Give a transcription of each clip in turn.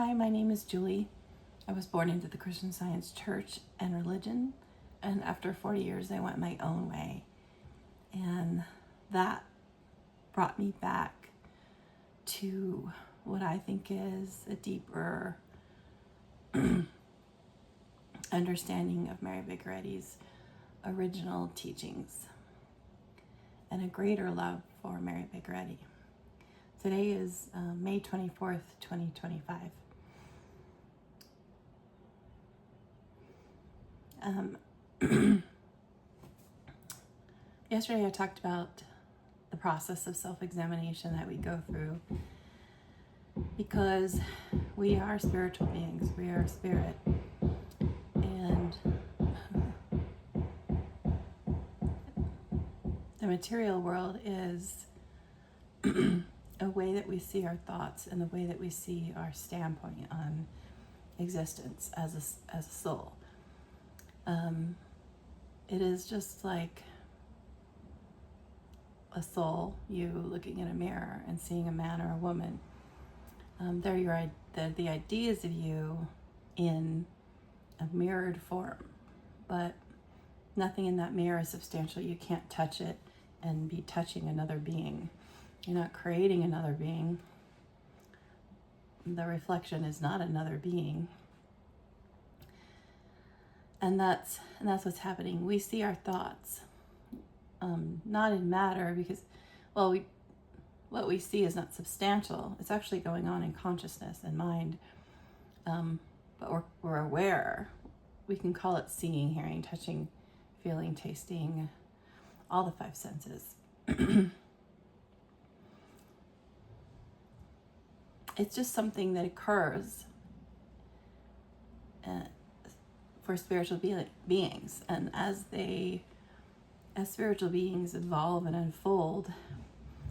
Hi, my name is Julie. I was born into the Christian Science church and religion, and after 40 years, I went my own way. And that brought me back to what I think is a deeper understanding of Mary Baker Eddy's original teachings and a greater love for Mary Baker Eddy. Today is May 24th, 2025. Yesterday I talked about the process of self-examination that we go through because we are spiritual beings, we are spirit, and the material world is a way that we see our thoughts and the way that we see our standpoint on existence as a soul. It is just like a soul, you looking in a mirror and seeing a man or a woman. They're the ideas of you in a mirrored form, but nothing in that mirror is substantial. You can't touch it and be touching another being. You're not creating another being. The reflection is not another being. And that's what's happening. We see our thoughts, not in matter, because, what we see is not substantial. It's actually going on in consciousness and mind. But we're aware. We can call it seeing, hearing, touching, feeling, tasting, all the five senses. It's just something that occurs for spiritual beings, and as spiritual beings evolve and unfold,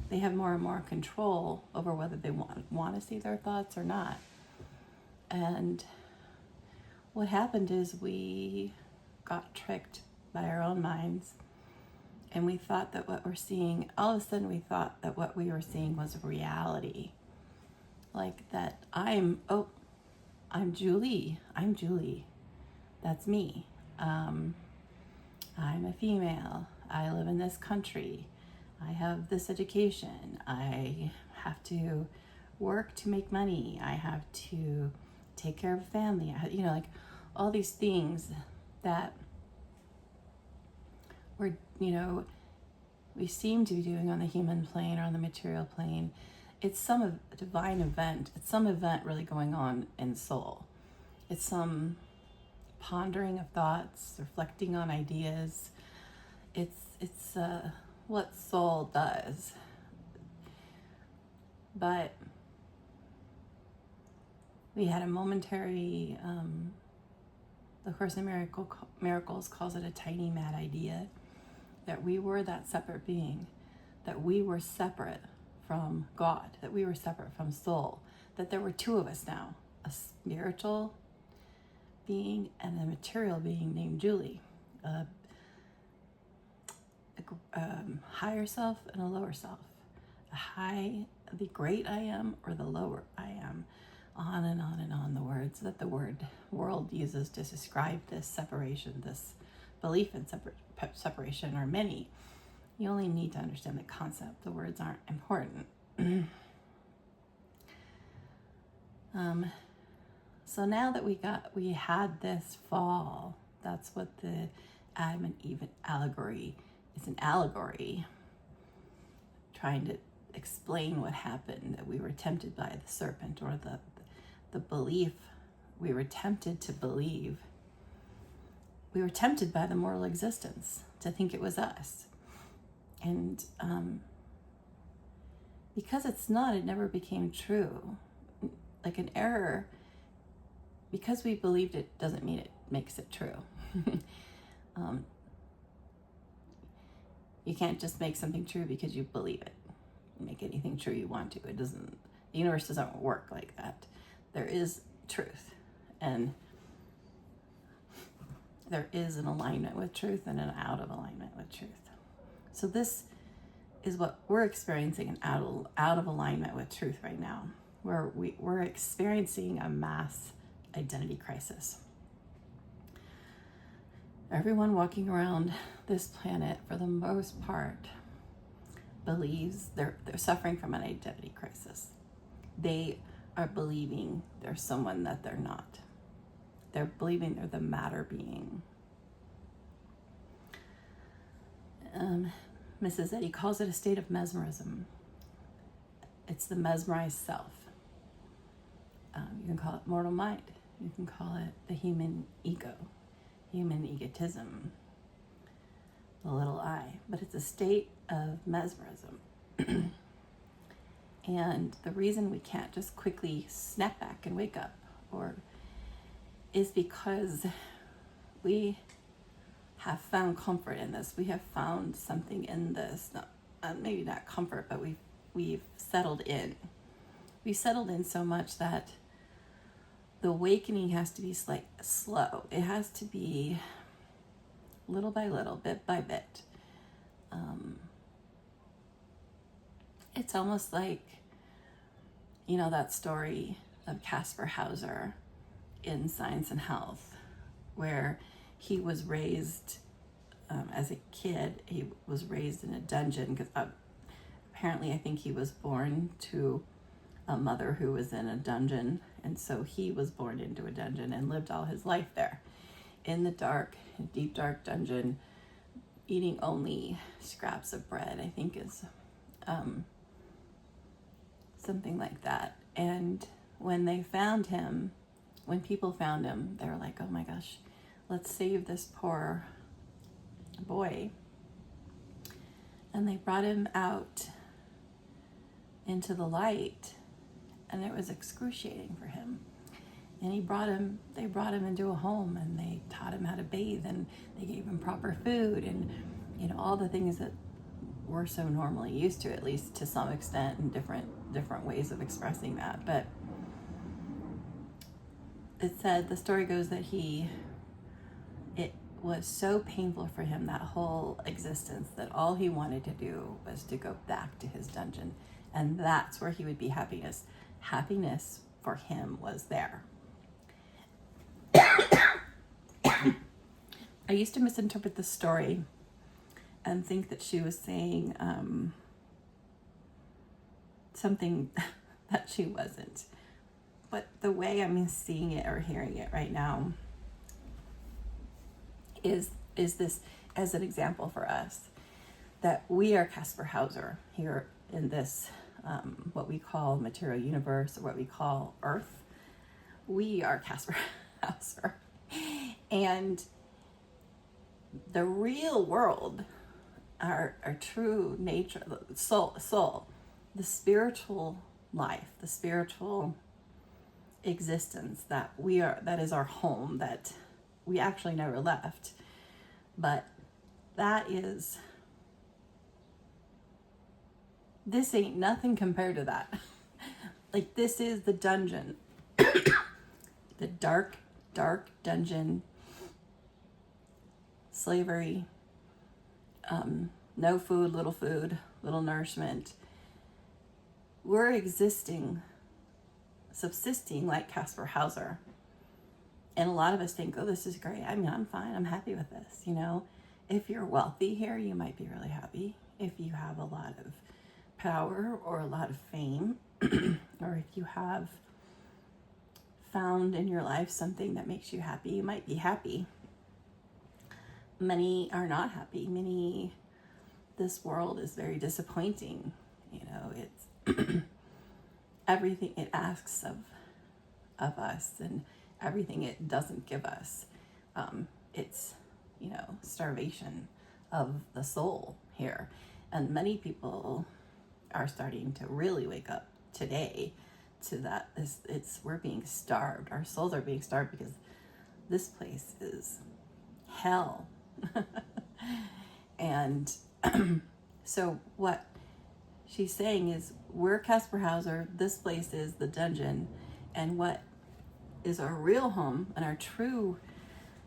they have more and more control over whether they want to see their thoughts or not. And what happened is we got tricked by our own minds, and we thought that what we're seeing, all of a sudden we thought that what we were seeing was reality. Like that I'm Julie. That's me. I'm a female. I live in this country. I have this education. I have to work to make money. I have to take care of a family. Like all these things that we seem to be doing on the human plane or on the material plane. It's some divine event. It's some event really going on in soul. It's some pondering of thoughts, reflecting on ideas. It's what soul does. But we had a momentary, the Course in Miracles calls it a tiny mad idea, that we were that separate being, that we were separate from God, that we were separate from soul, that there were two of us now, a spiritual being and a material being named Julie, a higher self and a lower self, the great I am or the lower I am, on and on and on. The words that the world uses to describe this separation, this belief in separation are many. You only need to understand the concept. The words aren't important. So now that we had this fall, that's what the Adam and Eve allegory is, an allegory trying to explain what happened, that we were tempted by the serpent, or the belief we were tempted to believe. We were tempted by the moral existence to think it was us. And because it's not, it never became true. Like an error, because we believed it doesn't mean it makes it true. You can't just make something true because you believe it. Make anything true you want to. It doesn't. The universe doesn't work like that. There is truth, and there is an alignment with truth and an out of alignment with truth. So this is what we're experiencing, an out of alignment with truth right now. we're experiencing a mass identity crisis. Everyone walking around this planet, for the most part, believes they're suffering from an identity crisis. They are believing they're someone that they're not. They're believing they're the matter being. Mrs. Eddy calls it a state of mesmerism. It's the mesmerized self. You can call it mortal mind. You can call it the human ego, human egotism, the little I. But it's a state of mesmerism. And the reason we can't just quickly snap back and wake up is because we have found comfort in this. We have found something in this, maybe not comfort, but we've settled in. We've settled in so much that the awakening has to be slow. It has to be little by little, bit by bit. It's almost like, that story of Caspar Hauser in Science and Health, where he was raised as a kid. He was raised in a dungeon because apparently I think he was born to a mother who was in a dungeon, and so he was born into a dungeon and lived all his life there in the dark, deep dark dungeon, eating only scraps of bread, I think is something like that. And when people found him, they were like, oh my gosh, let's save this poor boy. And they brought him out into the light, and it was excruciating for him. And they brought him into a home, and they taught him how to bathe, and they gave him proper food, and all the things that we're so normally used to, at least to some extent, and different ways of expressing that. But the story goes that it was so painful for him, that whole existence, that all he wanted to do was to go back to his dungeon, and that's where he would be happiness. Happiness for him was there. I used to misinterpret the story and think that she was saying something that she wasn't. But the way I'm seeing it or hearing it right now is this as an example for us, that we are Caspar Hauser here in this what we call material universe, or what we call Earth. We are Caspar Hauser. And the real world, our true nature, soul, the spiritual life, the spiritual existence that we are, that is our home, that we actually never left. But this ain't nothing compared to that. Like, this is the dungeon. The dark dungeon, slavery, no food, little nourishment. We're subsisting like Caspar Hauser. And a lot of us think, oh, this is great. I mean, I'm fine. I'm happy with this. If you're wealthy here, you might be really happy. If you have a lot of power or a lot of fame, or if you have found in your life something that makes you happy, you might be happy. Many are not happy. This world is very disappointing. It's everything it asks of us, and everything it doesn't give us. It's, starvation of the soul here. And many people are starting to really wake up today to that. We're being starved. Our souls are being starved because this place is hell. And so what she's saying is, we're Caspar Hauser, this place is the dungeon, and what is our real home and our true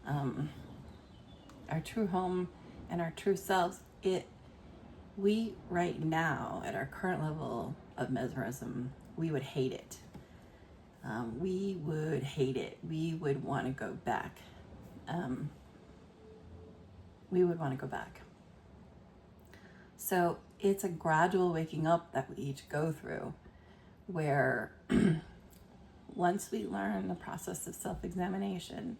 home and our true selves, we right now, at our current level of mesmerism, we would hate it. We would hate it. We would want to go back. We would want to go back. So it's a gradual waking up that we each go through, where once we learn the process of self-examination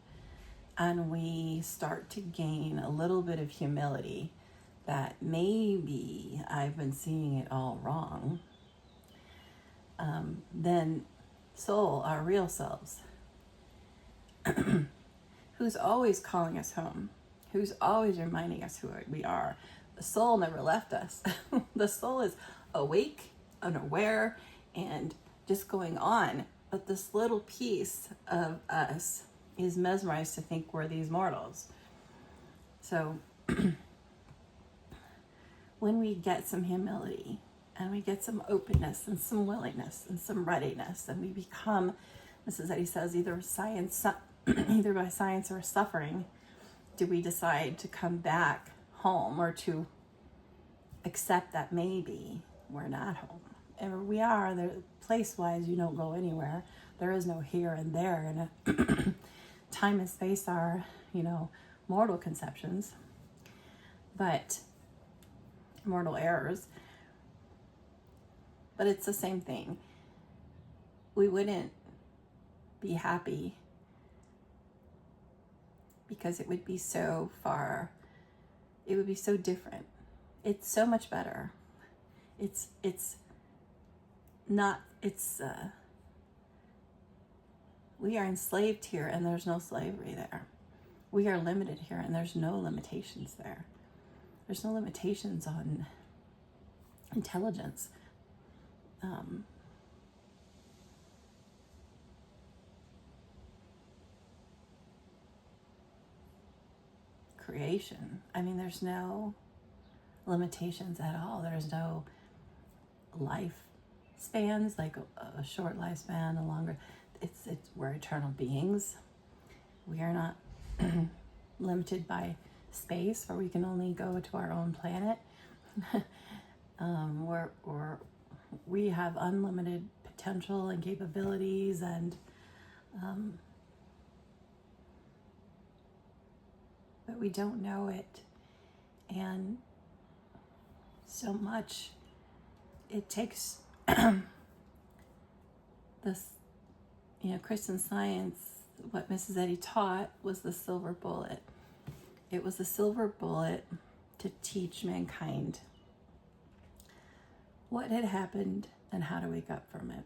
and we start to gain a little bit of humility that maybe I've been seeing it all wrong, then soul, our real selves, who's always calling us home, who's always reminding us who we are. The soul never left us. The soul is awake, unaware, and just going on. But this little piece of us is mesmerized to think we're these mortals. So when we get some humility and we get some openness and some willingness and some readiness, and we become, Mrs. Eddy says, either by science or suffering, do we decide to come back home, or to accept that maybe we're not home. And we are, place-wise, you don't go anywhere. There is no here and there, and time and space are, mortal conceptions, but mortal errors. But it's the same thing. We wouldn't be happy because it would be so far, it would be so different. It's so much better. We are enslaved here and there's no slavery there. We are limited here and there's no limitations there. There's no limitations on intelligence. Creation. I mean, there's no limitations at all. There's no life spans, like a short lifespan, a longer. We're eternal beings. We are not limited by space, where we can only go to our own planet. We have unlimited potential and capabilities, and but we don't know it. And so much it takes this, Christian Science, what Mrs. Eddy taught was the silver bullet. It was the silver bullet to teach mankind what had happened and how to wake up from it.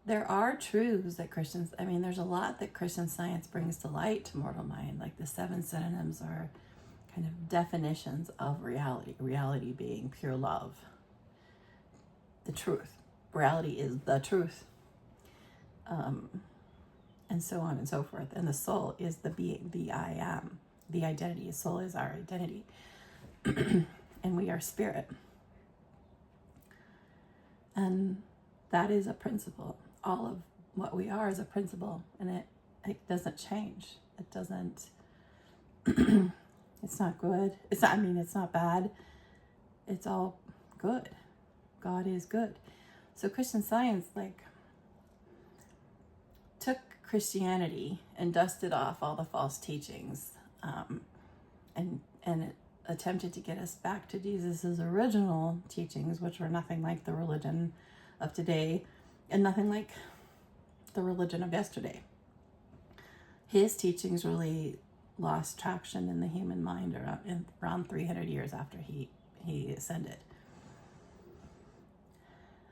There are truths that there's a lot that Christian Science brings to light to mortal mind, like the 7 synonyms are kind of definitions of reality. Reality being pure love. The truth. Reality is the truth. And so on and so forth. And the soul is the being, the I am. The identity. Soul is our identity. And we are spirit. And that is a principle. All of what we are is a principle. And it doesn't change. It doesn't... It's not good. It's not bad. It's all good. God is good. So Christian Science, took Christianity and dusted off all the false teachings, and it attempted to get us back to Jesus's original teachings, which were nothing like the religion of today and nothing like the religion of yesterday. His teachings really lost traction in the human mind around 300 years after he ascended.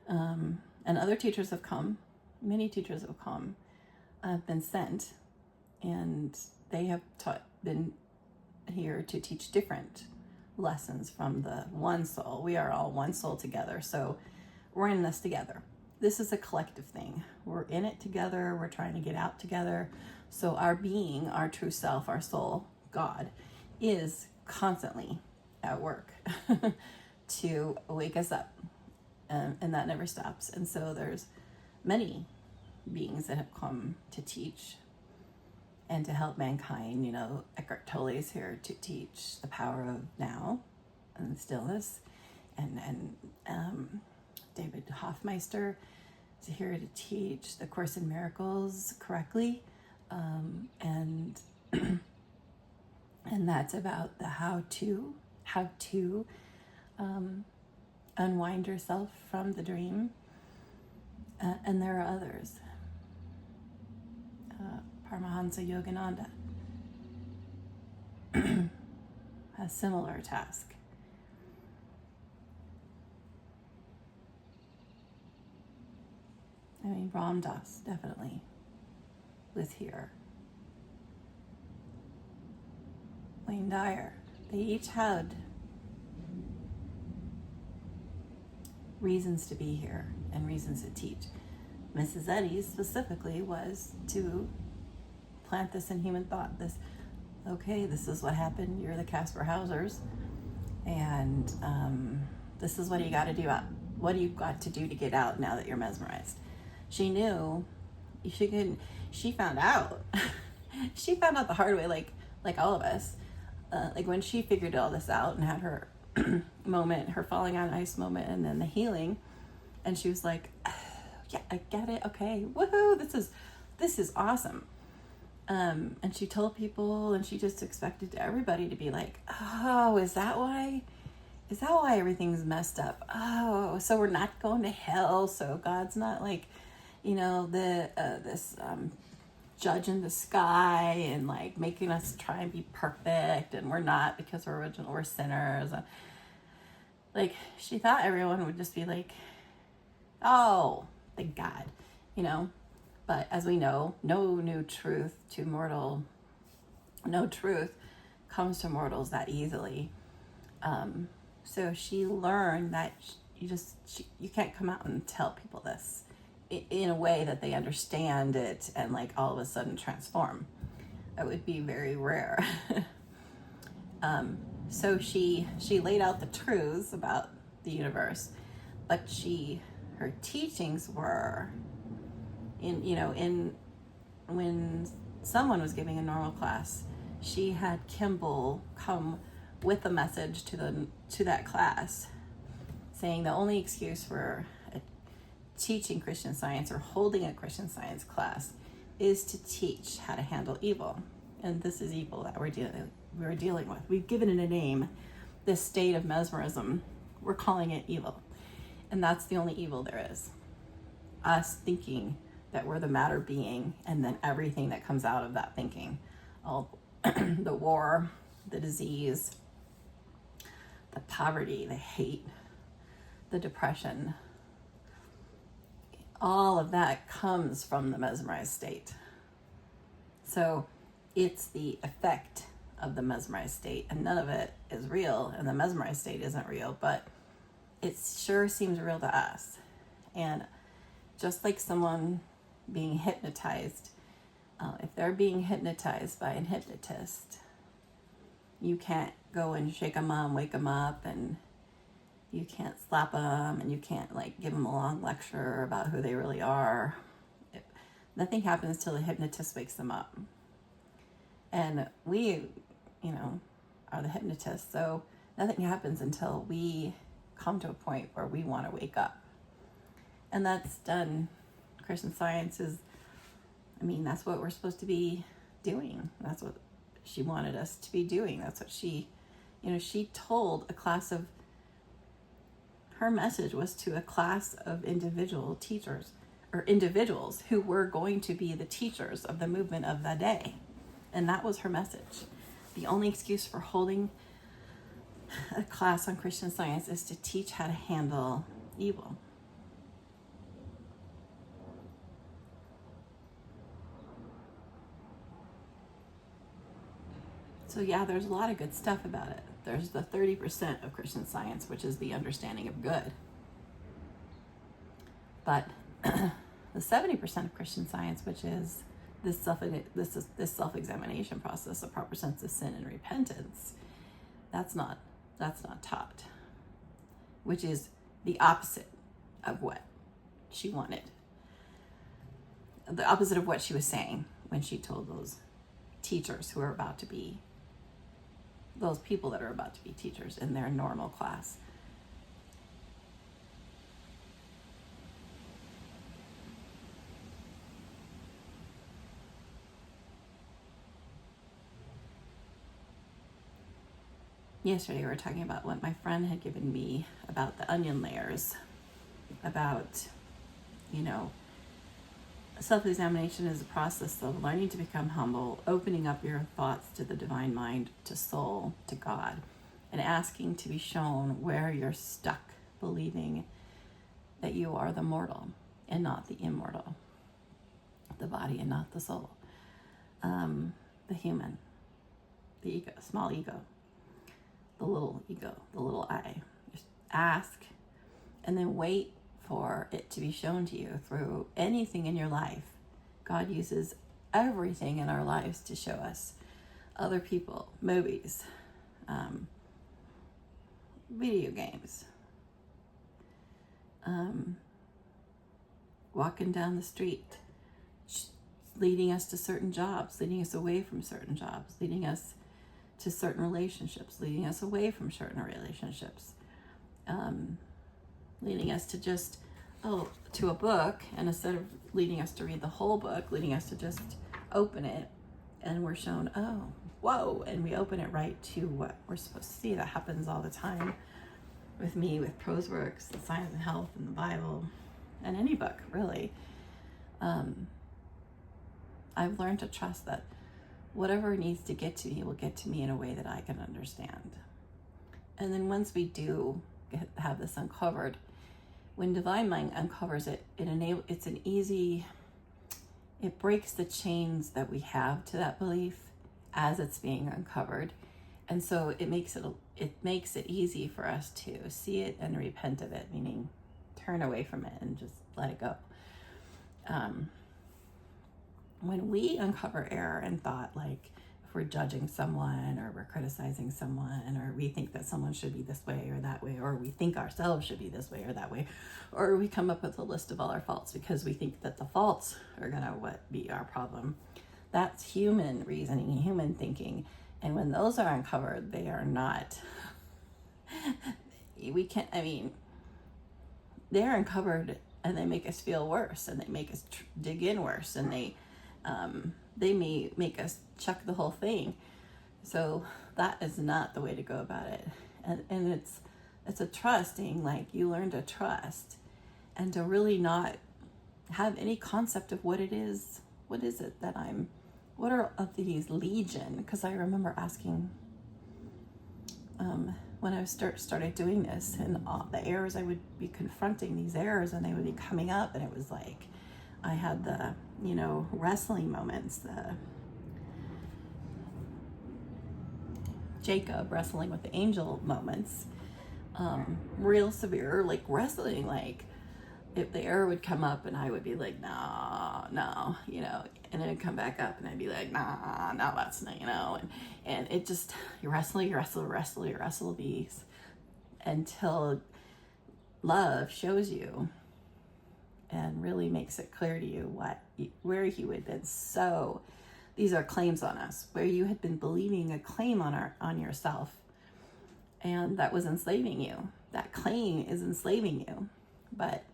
And other teachers have come. Many teachers have come, have been sent, and they have been here to teach different lessons from the one soul. We are all one soul together, so we're in this together. This is a collective thing. We're in it together. We're trying to get out together. So our being, our true self, our soul, God, is constantly at work to wake us up. And that never stops. And so there's many beings that have come to teach and to help mankind. Eckhart Tolle is here to teach the power of now and stillness. And David Hoffmeister is here to teach the Course in Miracles correctly, and and that's about the how to unwind yourself from the dream. And there are others. Paramahansa Yogananda a similar task. I mean, Ram Dass definitely was here. Wayne Dyer. They each had reasons to be here and reasons to teach. Mrs. Eddy specifically was to plant this in human thought. This, okay, this is what happened. You're the Casper Hausers, and this is what you got to do. What do you got to do to get out now that you're mesmerized? She knew. She found out. She found out the hard way, like all of us. Like when she figured all this out and had her moment, her falling on ice moment, and then the healing, and she was like, oh, yeah, I get it. Okay, woohoo! This is awesome. And she told people, and she just expected everybody to be like, oh, is that why everything's messed up? Oh, so we're not going to hell. So God's not like, this judge in the sky and like making us try and be perfect, and we're not, because we're sinners. Like, she thought everyone would just be like, oh, thank God, But as we know, no truth comes to mortals that easily. So she learned that you can't come out and tell people this in a way that they understand it and like all of a sudden transform. That would be very rare. So she laid out the truths about the universe, but her teachings were when someone was giving a normal class, she had Kimball come with a message to that class, saying the only excuse for teaching Christian Science or holding a Christian Science class is to teach how to handle evil. And this is evil that we're dealing with. We've given it a name, this state of mesmerism. We're calling it evil. And that's the only evil there is. Us thinking that we're the matter being, and then everything that comes out of that thinking. All the war, the disease, the poverty, the hate, the depression, all of that comes from the mesmerized state. So it's the effect of the mesmerized state, and none of it is real, and the mesmerized state isn't real, but it sure seems real to us. And just like someone being hypnotized, if they're being hypnotized by a hypnotist, you can't go and shake them up, wake them up, and you can't slap them, and you can't like give them a long lecture about who they really are. Nothing happens till the hypnotist wakes them up. And we, are the hypnotists, so nothing happens until we come to a point where we want to wake up. And that's done. Christian Science is, that's what we're supposed to be doing. That's what she wanted us to be doing. That's what she told a class of, her message was to a class of individual teachers, or individuals who were going to be the teachers of the movement of the day. And that was her message. The only excuse for holding a class on Christian Science is to teach how to handle evil. So yeah, there's a lot of good stuff about it. There's the 30% of Christian Science, which is the understanding of good. But the 70% of Christian Science, which is this self-examination process, a proper sense of sin and repentance, that's not taught, which is the opposite of what she wanted. The opposite of what she was saying when she told those teachers who are about to be, those people that are about to be teachers in their normal class. yesterday we were talking about what my friend had given me about the onion layers, about, you know, self-examination is a process of learning to become humble, opening up your thoughts to the divine mind, to soul, to God, and asking to be shown where you're stuck, believing that you are the mortal and not the immortal, the body and not the soul, the human, the ego, small ego, the little I. Just ask and then wait for it to be shown to you through anything in your life. God uses everything in our lives to show us. Other people, movies, video games, walking down the street, leading us to certain jobs, leading us away from certain jobs, leading us to certain relationships, leading us away from certain relationships, leading us to just, to a book, and instead of leading us to read the whole book, leading us to just open it, and we're shown, whoa, and we open it right to what we're supposed to see. That happens all the time with me, with prose works, and science and health, and the Bible, and any book, really. I've learned to trust that whatever needs to get to me will get to me in a way that I can understand. And then once we do have this uncovered, when Divine Mind uncovers it, it breaks the chains that we have to that belief as it's being uncovered. And so it makes it easy for us to see it and repent of it, meaning turn away from it and just let it go. When we uncover error and thought, like if we're judging someone or we're criticizing someone, or we think that someone should be this way or that way, or we think ourselves should be this way or that way, or we come up with a list of all our faults because we think that the faults are gonna be our problem. That's human reasoning, human thinking. And when those are uncovered, they are not, they're uncovered and they make us feel worse, and they make us dig in worse, and they may make us chuck the whole thing. So that is not the way to go about it. And it's a trusting, like you learn to trust and to really not have any concept of what it is. What is it that what are of these legion? Because I remember asking when I started doing this, and the errors, I would be confronting these errors and they would be coming up, and it was like I had the, wrestling moments, the Jacob wrestling with the angel moments, real severe, like wrestling, like if the error would come up and I would be like, no, and then it'd come back up and I'd be like, no, that's not, and it just, you wrestle these until love shows you and really makes it clear to you where you had been. So these are claims on us, where you had been believing a claim on yourself, and that was enslaving you. That claim is enslaving you, but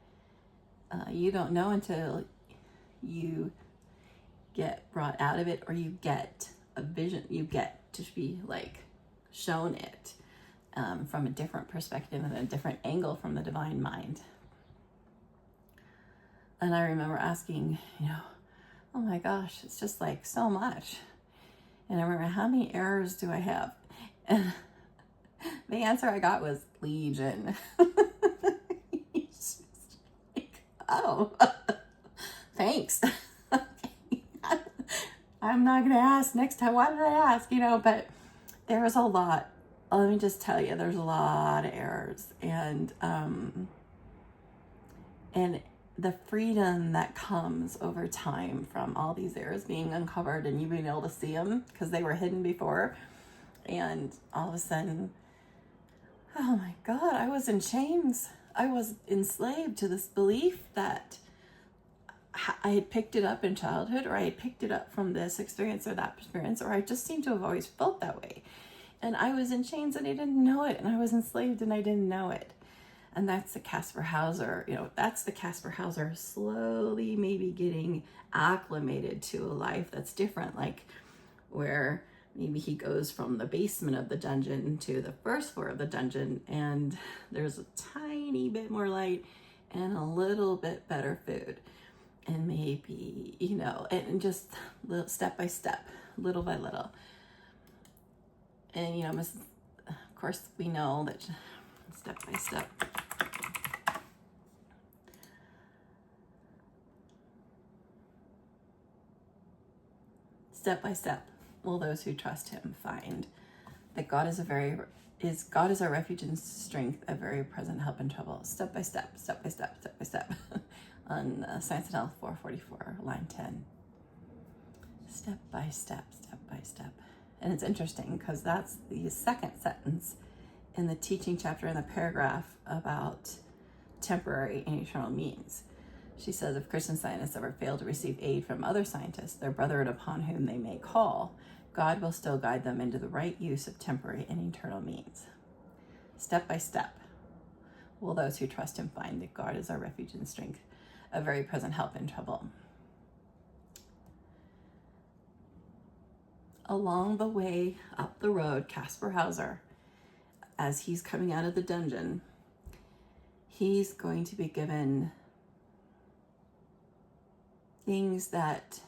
you don't know until you get brought out of it, or you get a vision, you get to be like shown it from a different perspective and a different angle from the divine mind. And I remember asking, oh my gosh, it's just like so much. And I remember, how many errors do I have? And the answer I got was legion. It's just like, oh, thanks. I'm not going to ask next time. Why did I ask? But there was a lot. Let me just tell you, there's a lot of errors. And the freedom that comes over time from all these errors being uncovered and you being able to see them because they were hidden before. And all of a sudden, oh my God, I was in chains. I was enslaved to this belief that I had picked it up in childhood, or I had picked it up from this experience or that experience, or I just seemed to have always felt that way. And I was in chains and I didn't know it. And I was enslaved and I didn't know it. And that's the Casper Hauser, that's the Casper Hauser slowly maybe getting acclimated to a life that's different, like where maybe he goes from the basement of the dungeon to the first floor of the dungeon, and there's a tiny bit more light and a little bit better food. And maybe, and just little, step by step, little by little. And, of course, we know that step by step. Step by step will those who trust him find that God is our refuge and strength, a very present help in trouble. Step by step, step by step, step by step. On Science and Health 444, line 10. Step by step, step by step. And it's interesting because that's the second sentence in the teaching chapter in the paragraph about temporary and eternal means. She says, if Christian scientists ever fail to receive aid from other scientists, their brethren upon whom they may call, God will still guide them into the right use of temporary and eternal means. Step by step will those who trust him find that God is our refuge and strength, a very present help in trouble. Along the way up the road, Caspar Hauser, as he's coming out of the dungeon, he's going to be given things that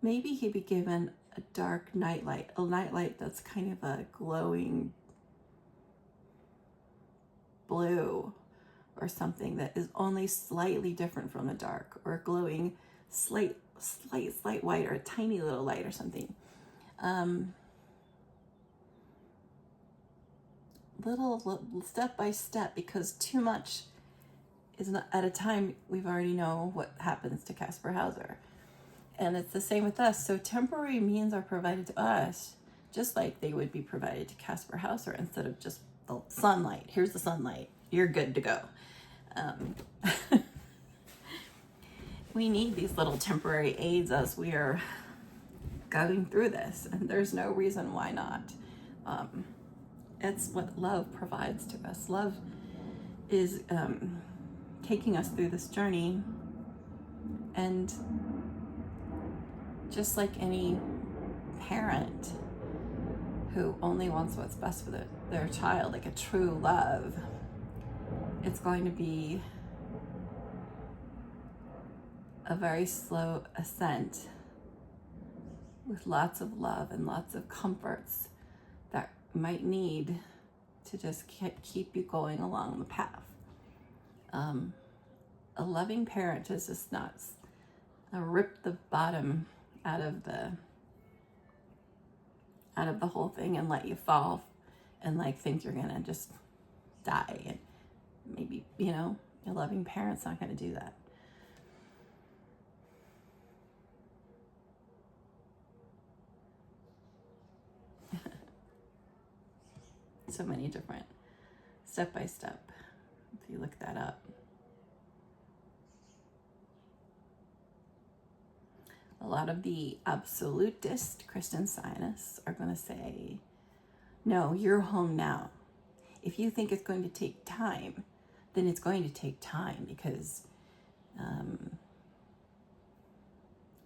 maybe he'd be given a dark nightlight, a nightlight that's kind of a glowing blue or something that is only slightly different from the dark, or glowing slight white, or a tiny little light or something. Little step by step, because too much is not at a time. We've already know what happens to Caspar Hauser. And it's the same with us. So temporary means are provided to us just like they would be provided to Caspar Hauser, instead of just the sunlight. Here's the sunlight. You're good to go. We need these little temporary aids as we are going through this, and there's no reason why not. It's what love provides to us. Love is taking us through this journey, and just like any parent who only wants what's best for their child, like a true love, it's going to be a very slow ascent with lots of love and lots of comforts that you might need to just keep you going along the path. A loving parent is just not rip the bottom out of the whole thing and let you fall and think you're gonna just die. And maybe, a loving parent's not gonna do that. So many different step by step, if you look that up. A lot of the absolutist Christian scientists are going to say, no, you're home now. If you think it's going to take time, then it's going to take time,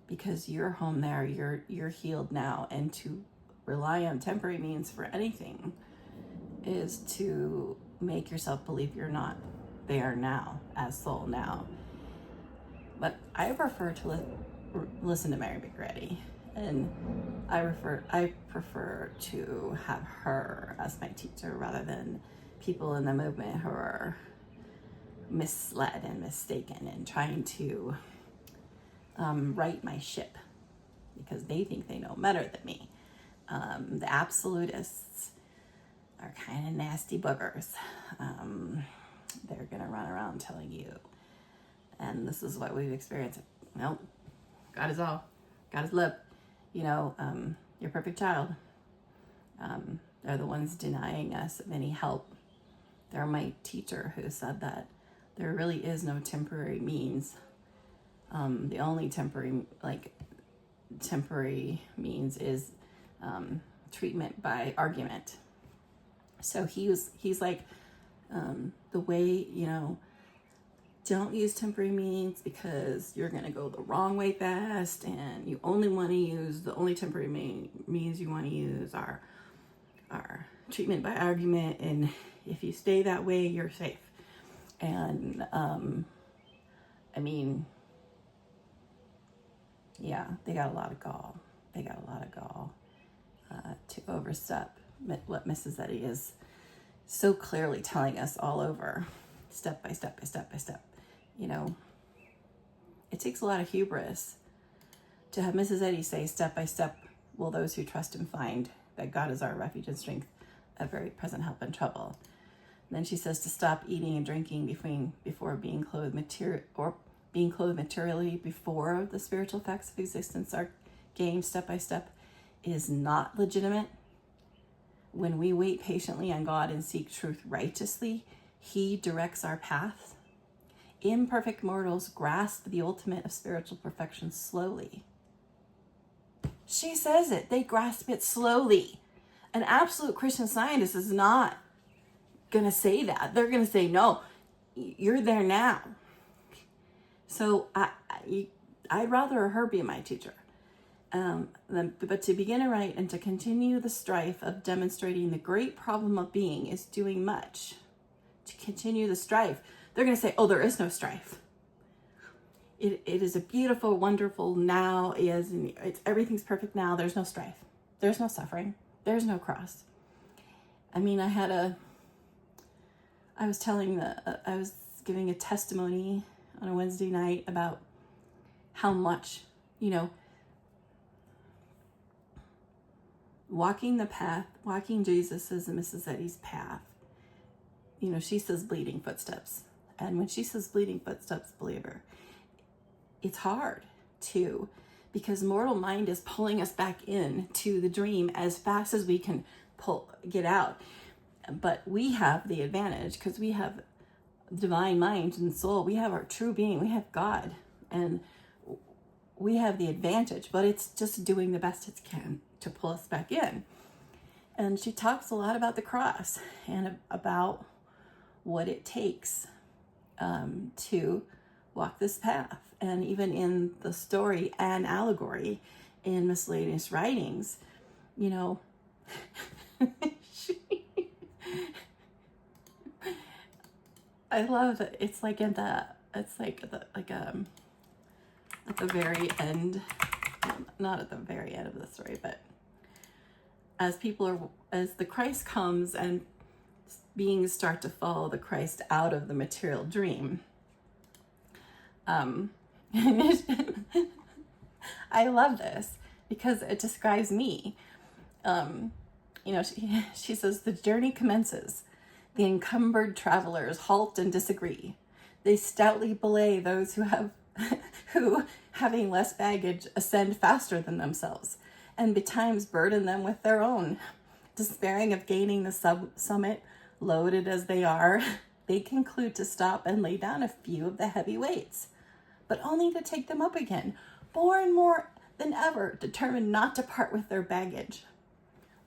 because you're home there, you're healed now, and to rely on temporary means for anything is to make yourself believe you're not there now, as soul now. But I prefer to listen to Mary McGrady, and I prefer to have her as my teacher rather than people in the movement who are misled and mistaken and trying to right my ship because they think they know better than me. The absolutists are kind of nasty boogers. They're gonna run around telling you, and this is what we've experienced. Nope, God is all. God is love. Your perfect child. They're the ones denying us of any help. They're my teacher who said that there really is no temporary means. The only temporary means is treatment by argument. So he's like, the way, don't use temporary means because you're going to go the wrong way fast, and you only want to use the only temporary means you want to use are treatment by argument, and if you stay that way, you're safe. And I mean, yeah, they got a lot of gall. To overstep what Mrs. Eddy is so clearly telling us all over, step by step by step by step. You know, it takes a lot of hubris to have Mrs. Eddy say, step by step will those who trust him find that God is our refuge and strength, a very present help in trouble. And then she says to stop eating and drinking before being clothed materially before the spiritual facts of existence are gained step by step is not legitimate. When we wait patiently on God and seek truth righteously, he directs our path. Imperfect mortals grasp the ultimate of spiritual perfection slowly. She says it. They grasp it slowly. An absolute Christian Scientist is not going to say that. They're going to say, no, you're there now. So I'd rather her be my teacher. But to begin aright and to continue the strife of demonstrating the great problem of being is doing much. To continue the strife, they're going to say, oh, there is no strife. It is a beautiful, wonderful now everything's perfect now. There's no strife. There's no suffering. There's no cross. I mean, I was giving a testimony on a Wednesday night about how much, walking the path, walking Jesus's and Mrs. Eddy's path. She says bleeding footsteps. And when she says bleeding footsteps, believe her, it's hard too, because mortal mind is pulling us back in to the dream as fast as we can get out. But we have the advantage because we have divine mind and soul. We have our true being. We have God, and we have the advantage, but it's just doing the best it can to pull us back in. And she talks a lot about the cross and about what it takes to walk this path. And even in the story and allegory in Miscellaneous writings, I love that it's like at the very end, not at the very end of the story, but as the Christ comes and beings start to follow the Christ out of the material dream. I love this because it describes me. She says the journey commences. The encumbered travelers halt and disagree. They stoutly belay those who, having less baggage, ascend faster than themselves, and betimes burden them with their own. Despairing of gaining the summit, loaded as they are, they conclude to stop and lay down a few of the heavy weights, but only to take them up again, more and more than ever determined not to part with their baggage.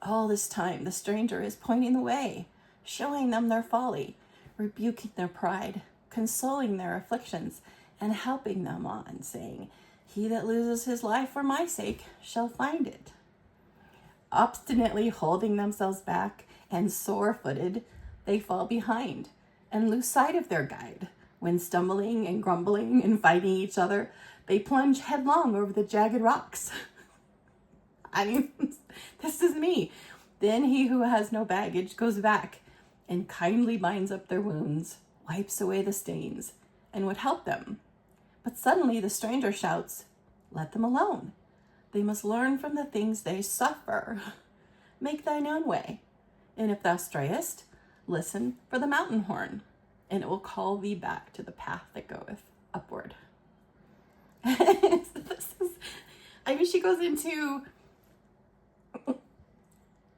All this time, the stranger is pointing the way, showing them their folly, rebuking their pride, consoling their afflictions, and helping them on, saying, "He that loses his life for my sake shall find it." Obstinately holding themselves back and sore-footed, they fall behind and lose sight of their guide. When stumbling and grumbling and fighting each other, they plunge headlong over the jagged rocks. I mean, this is me. Then he who has no baggage goes back and kindly binds up their wounds, wipes away the stains, and would help them. But suddenly the stranger shouts, "Let them alone. They must learn from the things they suffer. Make thine own way. And if thou strayest, listen for the mountain horn, and it will call thee back to the path that goeth upward." She goes into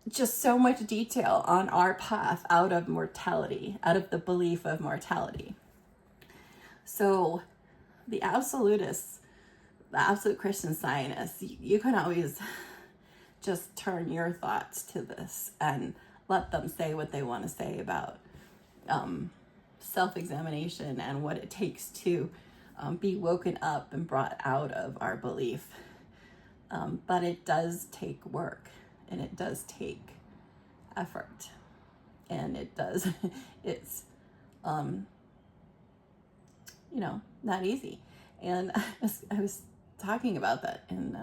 just so much detail on our path out of mortality, out of the belief of mortality. So the absolutists, the absolute Christian Scientists, you can always just turn your thoughts to this and let them say what they want to say about self-examination and what it takes to be woken up and brought out of our belief. But it does take work, and it does take effort, and it's not easy. And I was talking about that in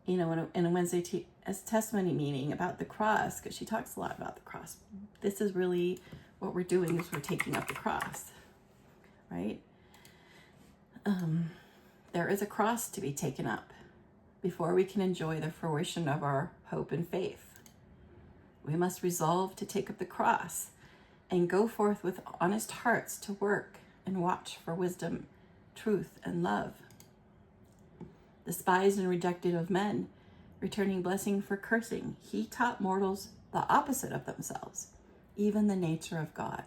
in a Wednesday as testimony meeting about the cross, because she talks a lot about the cross. This is really what we're doing, is we're taking up the cross, right? There is a cross to be taken up before we can enjoy the fruition of our hope and faith. We must resolve to take up the cross and go forth with honest hearts to work and watch for wisdom, truth, and love. Despised and rejected of men, returning blessing for cursing, he taught mortals the opposite of themselves, even the nature of God.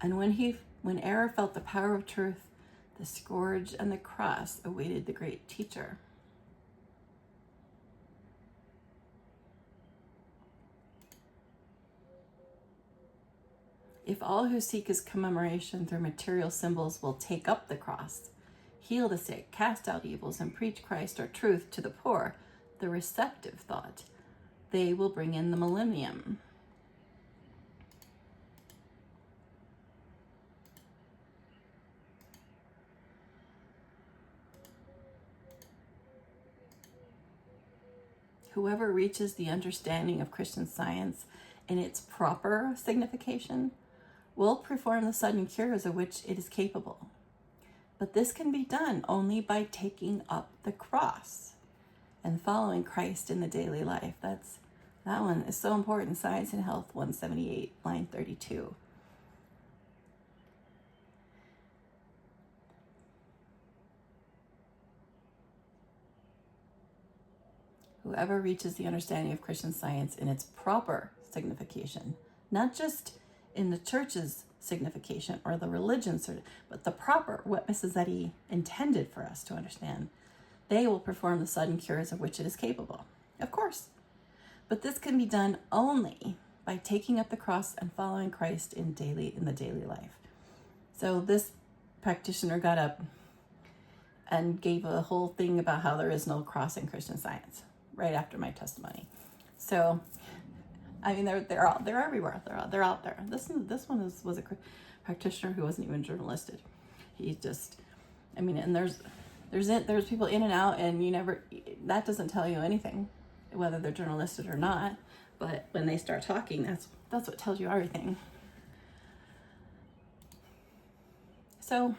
And when error felt the power of truth, the scourge and the cross awaited the great teacher. If all who seek his commemoration through material symbols will take up the cross, heal the sick, cast out evils, and preach Christ or truth to the poor, the receptive thought, they will bring in the millennium. Whoever reaches the understanding of Christian Science in its proper signification will perform the sudden cures of which it is capable. But this can be done only by taking up the cross and following Christ in the daily life. That one is so important. Science and Health 178, line 32. Whoever reaches the understanding of Christian Science in its proper signification, not just in the church's signification or the religion's, but the proper, what Mrs. Eddy intended for us to understand, they will perform the sudden cures of which it is capable. Of course. But this can be done only by taking up the cross and following Christ in the daily life. So this practitioner got up and gave a whole thing about how there is no cross in Christian Science right after my testimony. So, I mean, they're everywhere. They're out there. This one was a practitioner who wasn't even journalisted. He just, I mean, and there's people in and out, and that doesn't tell you anything, whether they're journalisted or not. But when they start talking, that's what tells you everything. So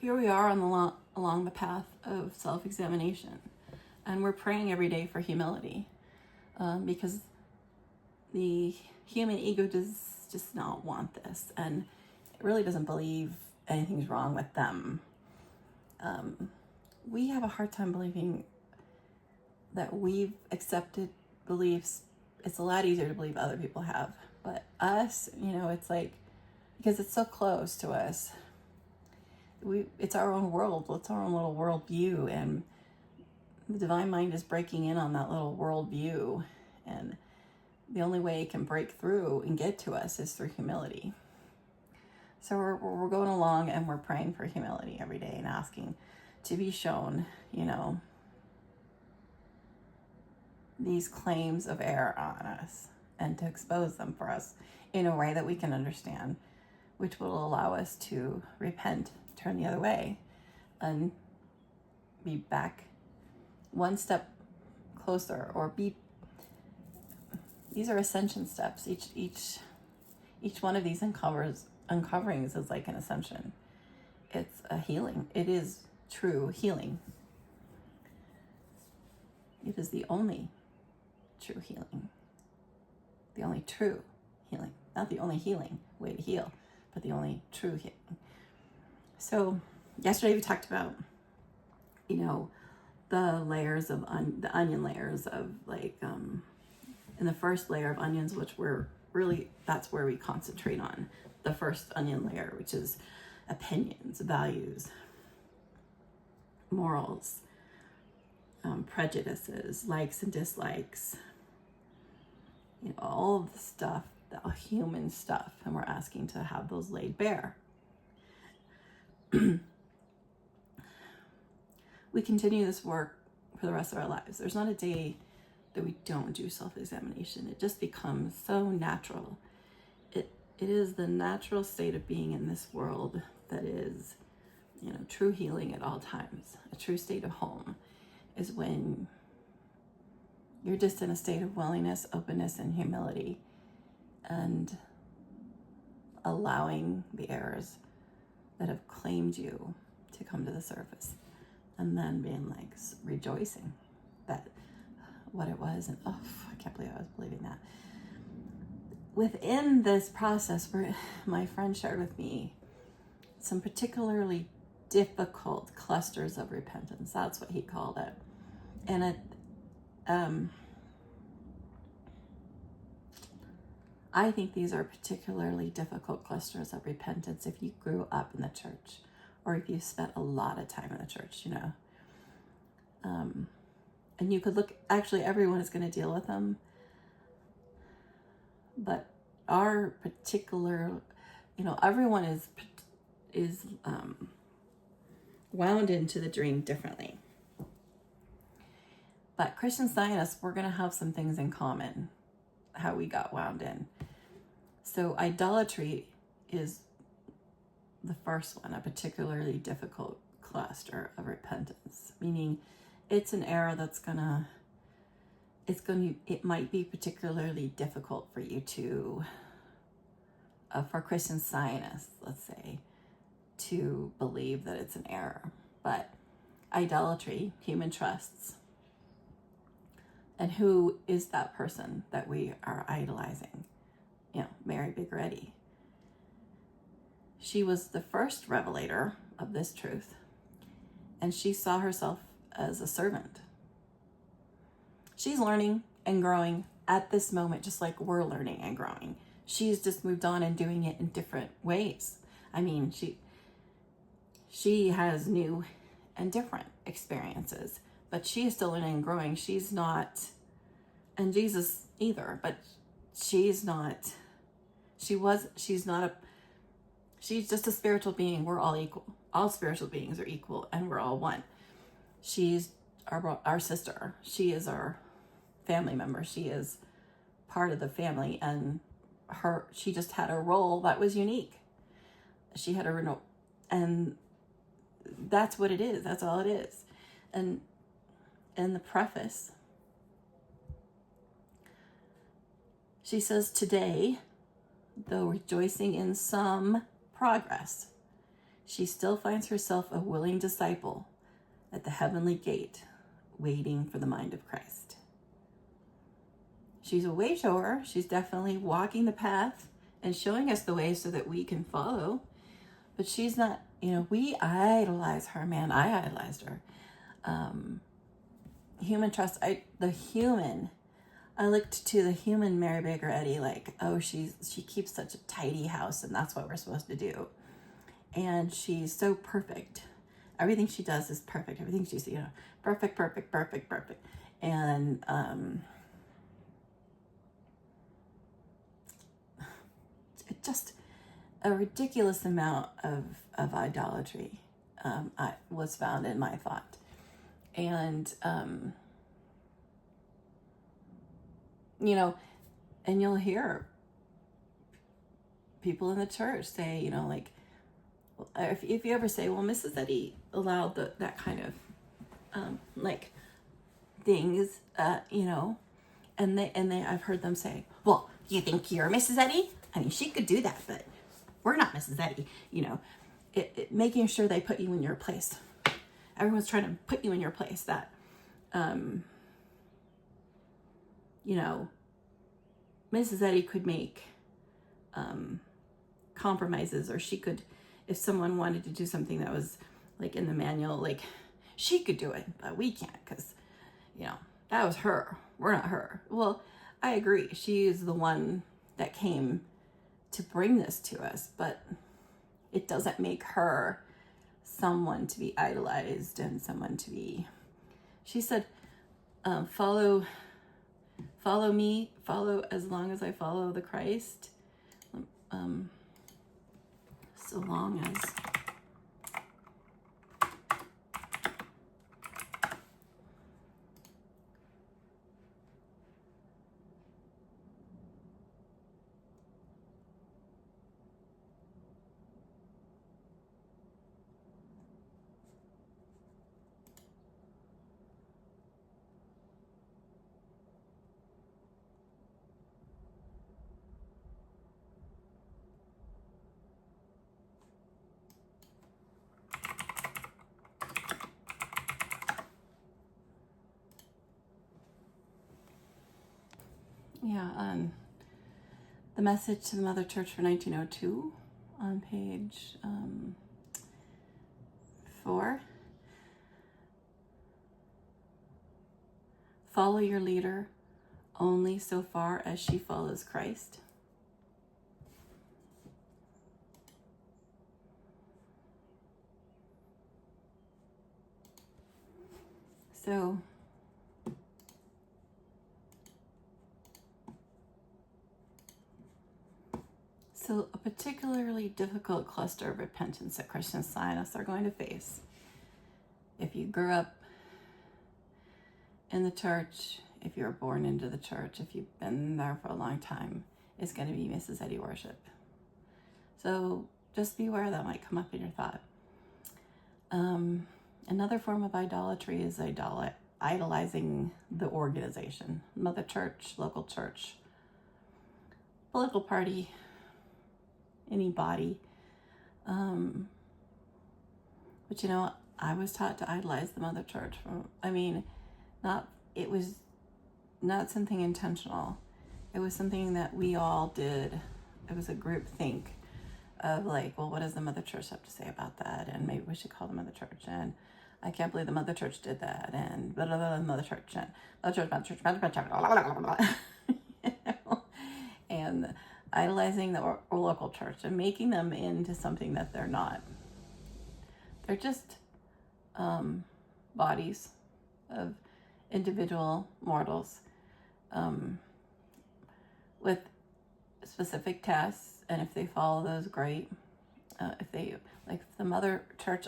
here we are along the path of self-examination, and we're praying every day for humility, because the human ego does just not want this, and it really doesn't believe anything's wrong with them. We have a hard time believing that we've accepted beliefs. It's a lot easier to believe other people have, but us, it's like, because it's so close to us, it's our own world. It's our own little world view, and the divine mind is breaking in on that little world view, and the only way it can break through and get to us is through humility. So we're going along, and we're praying for humility every day and asking to be shown, these claims of error on us, and to expose them for us in a way that we can understand, which will allow us to repent, turn the other way, and be back one step closer, or these are ascension steps. Each one of these uncoverings is like an ascension. It's a healing. It is true healing. It is the only true healing. The only true healing. Not the only healing way to heal, but the only true healing. So yesterday we talked about, the layers of the onion layers of in the first layer of onions, which that's where we concentrate on the first onion layer, which is opinions, values, morals, prejudices, likes and dislikes, all of the stuff, the human stuff, and we're asking to have those laid bare. We continue this work for the rest of our lives. There's not a day that we don't do self-examination. It just becomes so natural. It is the natural state of being in this world that is, true healing at all times. A true state of home is when you're just in a state of willingness, openness, and humility, and allowing the errors that have claimed you to come to the surface, and then being like rejoicing that what it was, and I can't believe I was believing that. Within this process, where my friend shared with me some particularly difficult clusters of repentance, that's what he called it, and I think these are particularly difficult clusters of repentance if you grew up in the church, or if you spent a lot of time in the church, and you could look, actually everyone is going to deal with them, but our particular, everyone is wound into the dream differently. But Christian Scientists, we're going to have some things in common, how we got wound in. So idolatry is the first one, a particularly difficult cluster of repentance, meaning it's an error it might be particularly difficult for you to, for Christian Scientists, let's say, to believe that it's an error. But idolatry, human trusts, and who is that person that we are idolizing? Mary Baker Eddy. She was the first revelator of this truth, and she saw herself as a servant. She's learning and growing at this moment, just like we're learning and growing. She's just moved on and doing it in different ways. I mean, she has new and different experiences, but she is still learning and growing. She's not, and Jesus either, but she's just a spiritual being. We're all equal. All spiritual beings are equal, and we're all one. She's our sister. She is our family member. She is part of the family, and she just had a role that was unique. She had and that's what it is. That's all it is. And in the preface, she says, today, though rejoicing in some progress, she still finds herself a willing disciple at the heavenly gate, waiting for the mind of Christ. She's a way shower. She's definitely walking the path and showing us the way so that we can follow. But she's not, we idolize her, man. I idolized her. Human trust, I looked to the human Mary Baker Eddy, like, she keeps such a tidy house, and that's what we're supposed to do. And she's so perfect. Everything she does is perfect. Everything she's, perfect. And it just a ridiculous amount of idolatry was found in my thought. And and you'll hear people in the church say, if you ever say, well, Mrs. Eddy allowed that kind of things, and I've heard them say, well, do you think you're Mrs. Eddy? I mean, she could do that, but we're not Mrs. Eddy. Making sure they put you in your place. Everyone's trying to put you in your place. That Mrs. Eddy could make compromises, or she could, if someone wanted to do something that was like in the manual, she could do it, but we can't, because that was her. We're not her. Well, I agree. She is the one that came to bring this to us, but it doesn't make her someone to be idolized and someone to be, she said, follow follow me, follow as long as I follow the Christ, so long as the message to the Mother Church for 1902 on page 4. Follow your leader only so far as she follows Christ. So a particularly difficult cluster of repentance that Christian Scientists are going to face, if you grew up in the church, if you were born into the church, if you've been there for a long time, is going to be Mrs. Eddy worship. So just be aware that might come up in your thought. Another form of idolatry is idolizing the organization, Mother Church, local church, political party, any body. But I was taught to idolize the Mother Church. It was not something intentional. It was something that we all did. It was a group think of like, well, what does the Mother Church have to say about that? And maybe we should call the Mother Church. And I can't believe the Mother Church did that. And blah, blah, blah, Mother Church and Mother Church, blah, blah, blah, blah, blah. And idolizing the local church and making them into something that they're not. They're just bodies of individual mortals with specific tasks, and if they follow those, great. If the Mother Church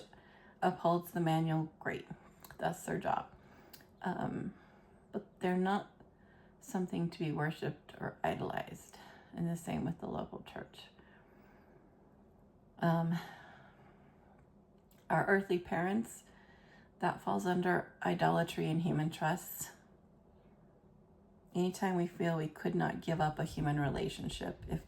upholds the manual, great. That's their job. But they're not something to be worshipped or idolized. And the same with the local church. Our earthly parents, that falls under idolatry and human trusts. Anytime we feel we could not give up a human relationship, if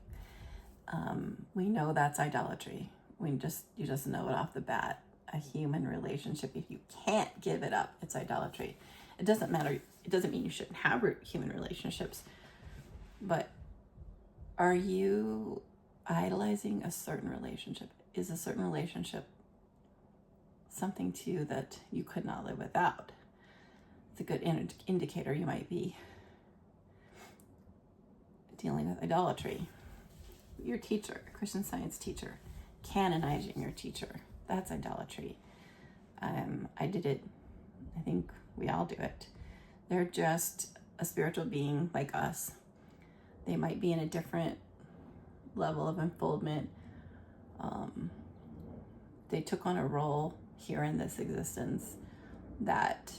we know that's idolatry. You just know it off the bat. A human relationship, if you can't give it up, it's idolatry. It doesn't matter. It doesn't mean you shouldn't have human relationships. But are you idolizing a certain relationship? Is a certain relationship something to you that you could not live without? It's a good indicator you might be dealing with idolatry. Your teacher, Christian Science teacher, canonizing your teacher, that's idolatry. I did it. I think we all do it. They're just a spiritual being like us. They might be in a different level of unfoldment. They took on a role here in this existence that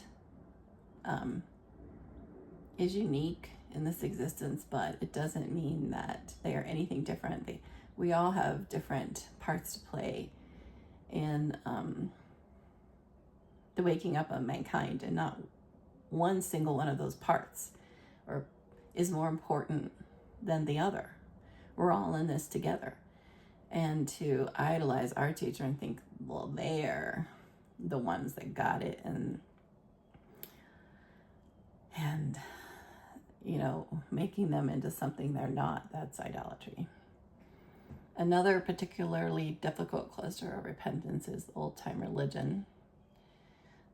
is unique in this existence, but it doesn't mean that they are anything different. We all have different parts to play in the waking up of mankind, and not one single one of those parts is more important than the other. We're all in this together. And to idolize our teacher and think, well, they're the ones that got it, and making them into something they're not, that's idolatry. Another particularly difficult cluster of repentance is old-time religion.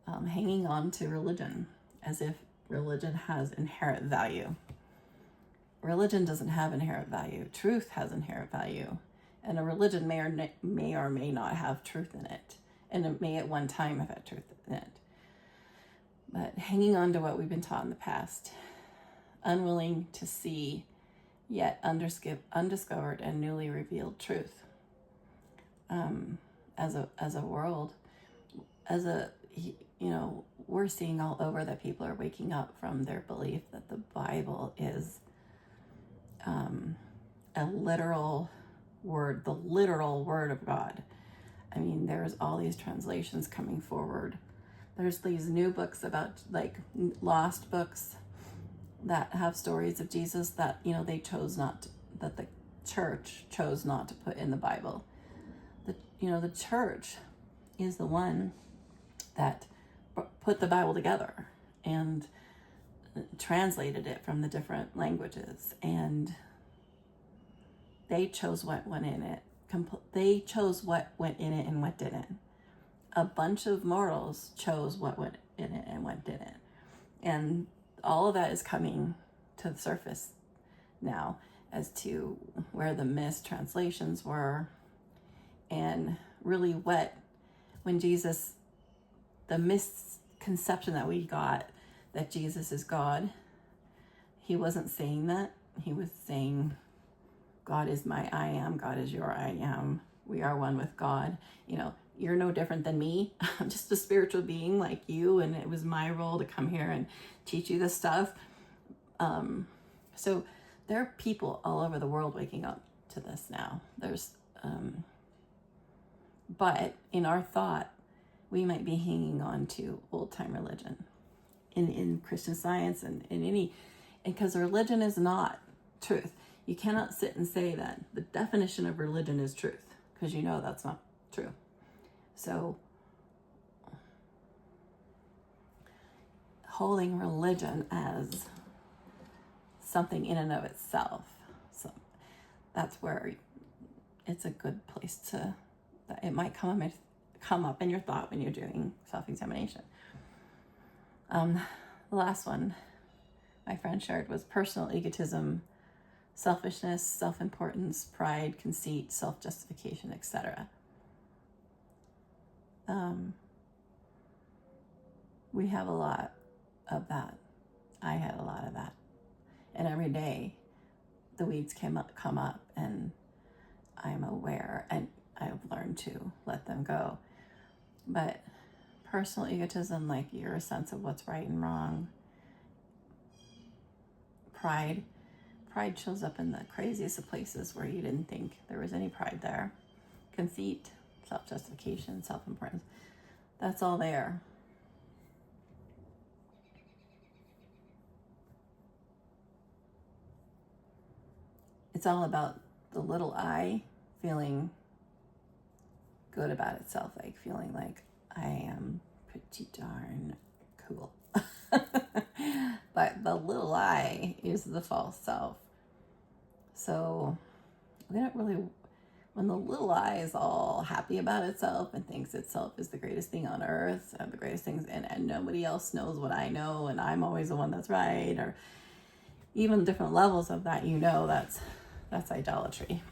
Hanging on to religion as if religion has inherent value. Religion doesn't have inherent value. Truth has inherent value. And a religion may or may not have truth in it. And it may at one time have had truth in it. But hanging on to what we've been taught in the past, unwilling to see yet undiscovered and newly revealed truth. As a world, we're seeing all over that people are waking up from their belief that the Bible is a literal word, the literal word of God. I mean, there's all these translations coming forward. There's these new books about, like, lost books that have stories of Jesus that, they chose not to, that the church chose not to put in the Bible. The church is the one that put the Bible together and translated it from the different languages, and they chose what went in it. They chose what went in it and what didn't. A bunch of mortals chose what went in it and what didn't. And all of that is coming to the surface now as to where the mistranslations were, and really when Jesus, the misconception that we got that Jesus is God, he wasn't saying that. He was saying, God is my I am, God is your I am. We are one with God. You're no different than me. I'm just a spiritual being like you, and it was my role to come here and teach you this stuff. So there are people all over the world waking up to this now. But in our thought, we might be hanging on to old-time religion in Christian Science and in any, because religion is not truth. You cannot sit and say that the definition of religion is truth, because that's not true. So holding religion as something in and of itself, so that's where it's a good place to, that it might come up in your thought when you're doing self-examination. The last one my friend shared was personal egotism, selfishness, self-importance, pride, conceit, self-justification, etc. We have a lot of that. I had a lot of that. And every day the weeds come up, and I'm aware, and I've learned to let them go. But personal egotism, like your sense of what's right and wrong. Pride shows up in the craziest of places where you didn't think there was any pride there. Conceit, self-justification, self-importance, that's all there. It's all about the little I feeling good about itself, like feeling like I am pretty darn cool. But the little I is the false self. So we don't really, when the little I is all happy about itself and thinks itself is the greatest thing on earth, and the greatest things, and nobody else knows what I know, and I'm always the one that's right, or even different levels of that, that's idolatry.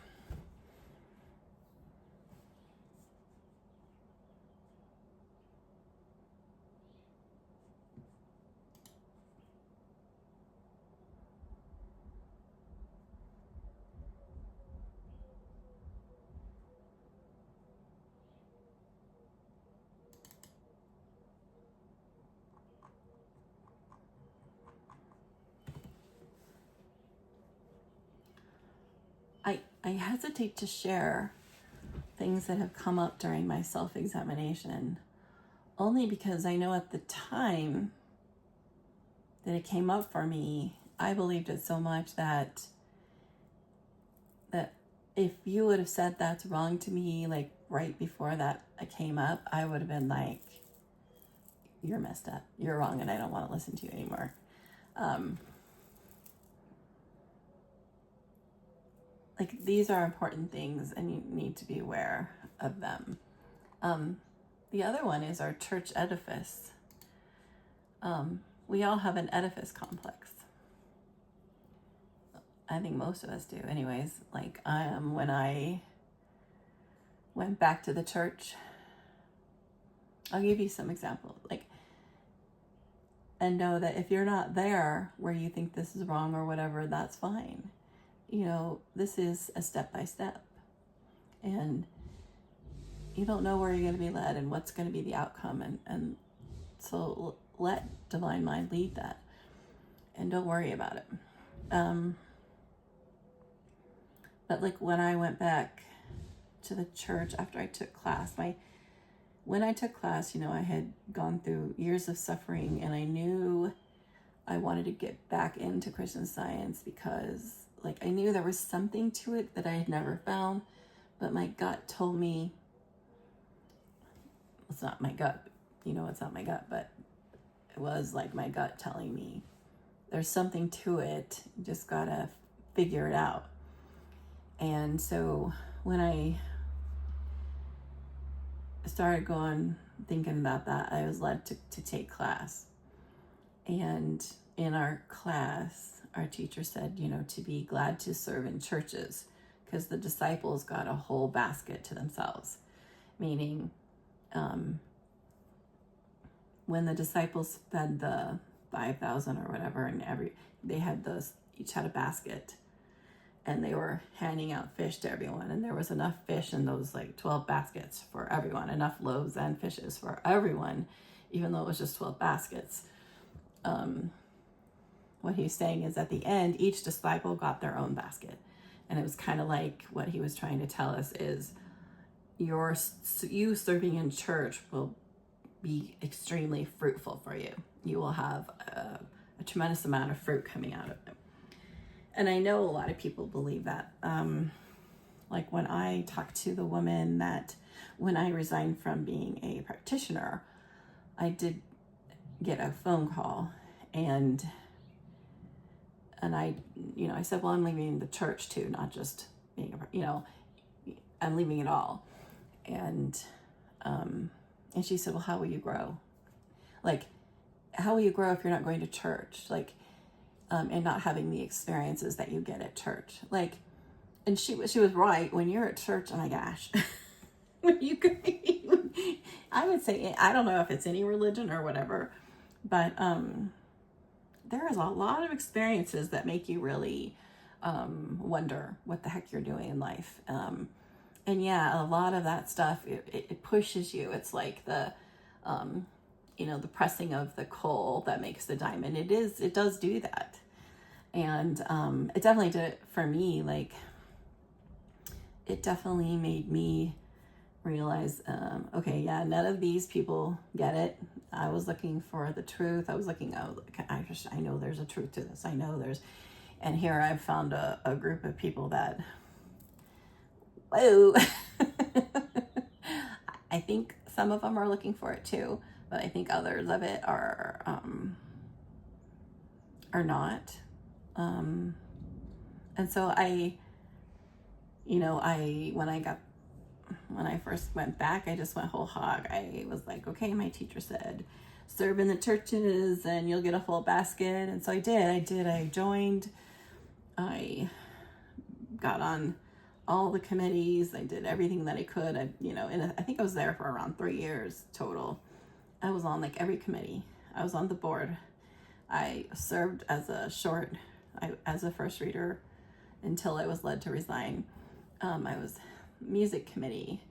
I hesitate to share things that have come up during my self-examination, only because I know at the time that it came up for me, I believed it so much that if you would have said that's wrong to me, like right before that came up, I would have been like, you're messed up, you're wrong, and I don't want to listen to you anymore. Like, these are important things, and you need to be aware of them. The other one is our church edifice. We all have an edifice complex. I think most of us do anyways. Like, when I went back to the church, I'll give you some examples. Like, and know that if you're not there where you think this is wrong or whatever, that's fine. You know, this is a step by step, and you don't know where you're going to be led and what's going to be the outcome. And so let divine mind lead that, and don't worry about it. But like when I went back to the church after I took class, when I took class, you know, I had gone through years of suffering, and I knew I wanted to get back into Christian Science because like I knew there was something to it that I had never found, but my gut told me, it's not my gut, you know, it's not my gut, but it was like my gut telling me there's something to it, you just gotta figure it out. And so when I started thinking about that, I was led to take class. And in our class, our teacher said, you know, to be glad to serve in churches, because the disciples got a whole basket to themselves. Meaning, when the disciples fed the 5,000 or whatever, and each had a basket, and they were handing out fish to everyone, and there was enough fish in those like 12 baskets for everyone, enough loaves and fishes for everyone, even though it was just 12 baskets. What he's saying is at the end, each disciple got their own basket. And it was kind of like what he was trying to tell us is you serving in church will be extremely fruitful for you. You will have a tremendous amount of fruit coming out of it. And I know a lot of people believe that. Like when I talked to the woman that when I resigned from being a practitioner, I did get a phone call, and I said, well, I'm leaving the church too, not just being I'm leaving it all. And she said, well, how will you grow? Like, how will you grow if you're not going to church? Like, and not having the experiences that you get at church. Like, and she was right. When you're at church, oh my gosh, I would say, I don't know if it's any religion or whatever, but there is a lot of experiences that make you really wonder what the heck you're doing in life. And yeah, a lot of that stuff, it pushes you. It's like the pressing of the coal that makes the diamond. It does do that. And it definitely did it for me. Like, it definitely made me realize, okay, yeah, none of these people get it. I was looking for the truth. I know there's a truth to this. And here I've found a group of people that, whoa, I think some of them are looking for it too, but I think others of it are not. And so when I first went back, I just went whole hog. I was like, okay, my teacher said, serve in the churches and you'll get a full basket. And so I did. I joined. I got on all the committees. I did everything that I could. I think I was there for around 3 years total. I was on like every committee. I was on the board. I served as a first reader until I was led to resign. I was music committee,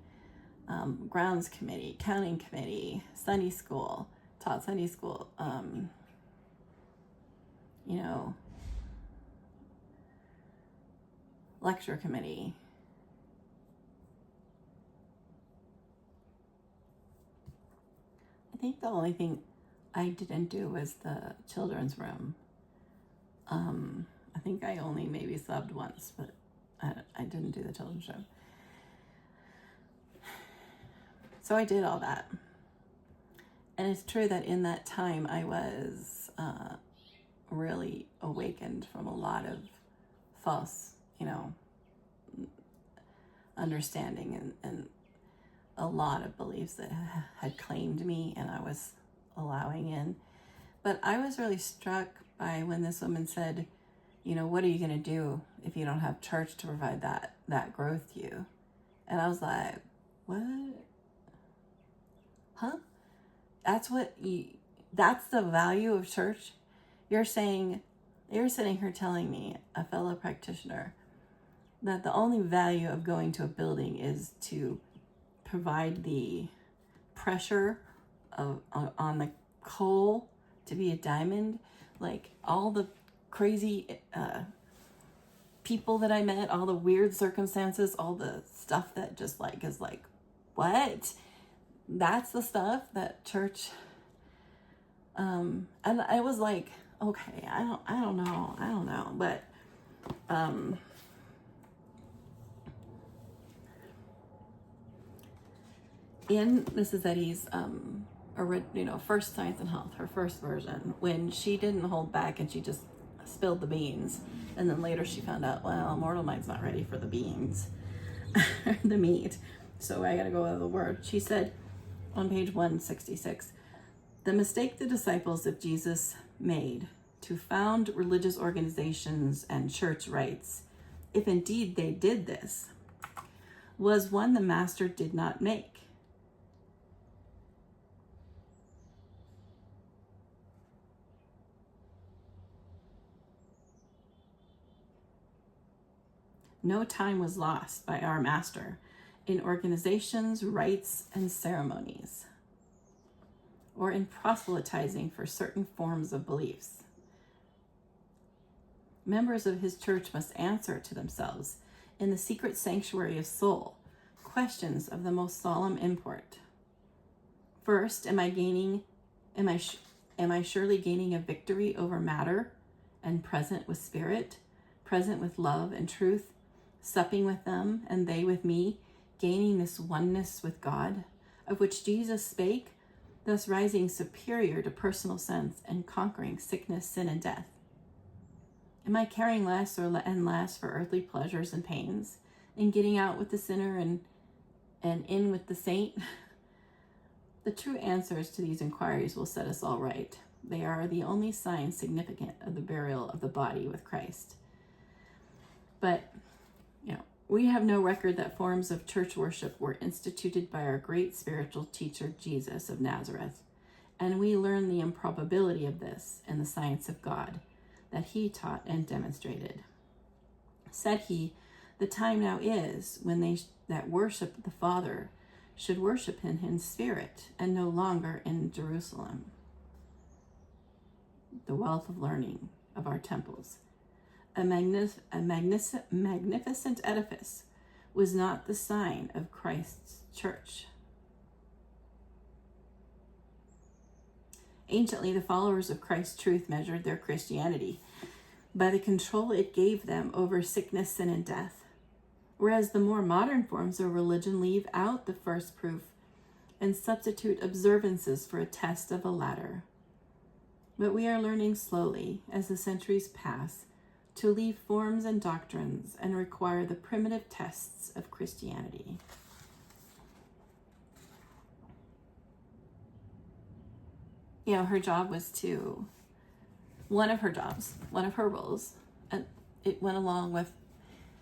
grounds committee, counting committee, Sunday school, taught Sunday school, lecture committee. I think the only thing I didn't do was the children's room. I think I only maybe subbed once, but I didn't do the children's room. So I did all that. And it's true that in that time I was really awakened from a lot of false, understanding and a lot of beliefs that had claimed me and I was allowing in. But I was really struck by when this woman said, what are you going to do if you don't have church to provide that growth to you? And I was like, what? Huh? That's what that's the value of church. You're sitting here telling me, a fellow practitioner, that the only value of going to a building is to provide the pressure on the coal to be a diamond. Like all the crazy people that I met, all the weird circumstances, all the stuff that just like is like, what? That's the stuff that church. And I was like, okay, I don't know, but in Mrs. Eddy's first Science and Health, her first version, when she didn't hold back and she just spilled the beans, and then later she found out, well, mortal mind's not ready for the beans, the meat, so I gotta go out of the word. She said on page 166, the mistake the disciples of Jesus made to found religious organizations and church rites, if indeed they did this, was one the master did not make. No time was lost by our master in organizations, rites, and ceremonies, or in proselytizing for certain forms of beliefs. Members of his church must answer to themselves in the secret sanctuary of soul questions of the most solemn import. First, am I surely gaining a victory over matter and present with spirit, present with love and truth, supping with them and they with me, gaining this oneness with God, of which Jesus spake, thus rising superior to personal sense and conquering sickness, sin, and death? Am I caring less and less for earthly pleasures and pains, and getting out with the sinner and in with the saint? The true answers to these inquiries will set us all right. They are the only sign significant of the burial of the body with Christ. But, we have no record that forms of church worship were instituted by our great spiritual teacher, Jesus of Nazareth. And we learn the improbability of this in the science of God that he taught and demonstrated. Said he, the time now is when they that worship the Father should worship him in spirit and no longer in Jerusalem, the wealth of learning of our temples. A magnificent edifice was not the sign of Christ's church. Anciently, the followers of Christ's truth measured their Christianity by the control it gave them over sickness, sin, and death, whereas the more modern forms of religion leave out the first proof and substitute observances for a test of the latter. But we are learning slowly, as the centuries pass, to leave forms and doctrines and require the primitive tests of Christianity. Her job was one of her roles, and it went along with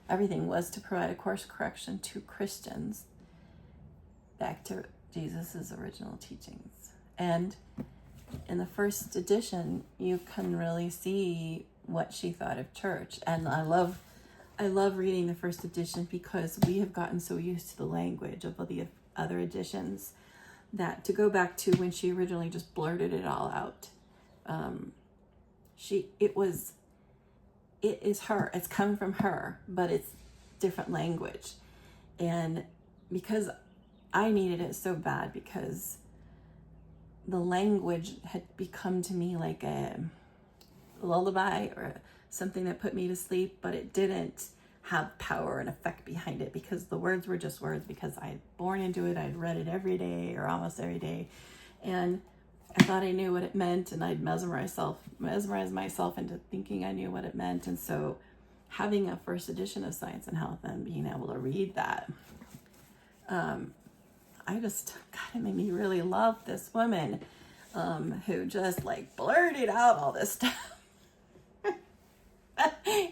everything, was to provide a course correction to Christians back to Jesus's original teachings. And in the first edition, you can really see what she thought of church. And I love reading the first edition because we have gotten so used to the language of the other editions that to go back to when she originally just blurted it all out. It is her. It's come from her, but it's different language. And because I needed it so bad, because the language had become to me like a lullaby or something that put me to sleep, but it didn't have power and effect behind it because the words were just words, because I had born into it. I'd read it every day or almost every day. And I thought I knew what it meant, and I'd mesmerize myself into thinking I knew what it meant. And so having a first edition of Science and Health and being able to read that, it made me really love this woman who just blurted out all this stuff.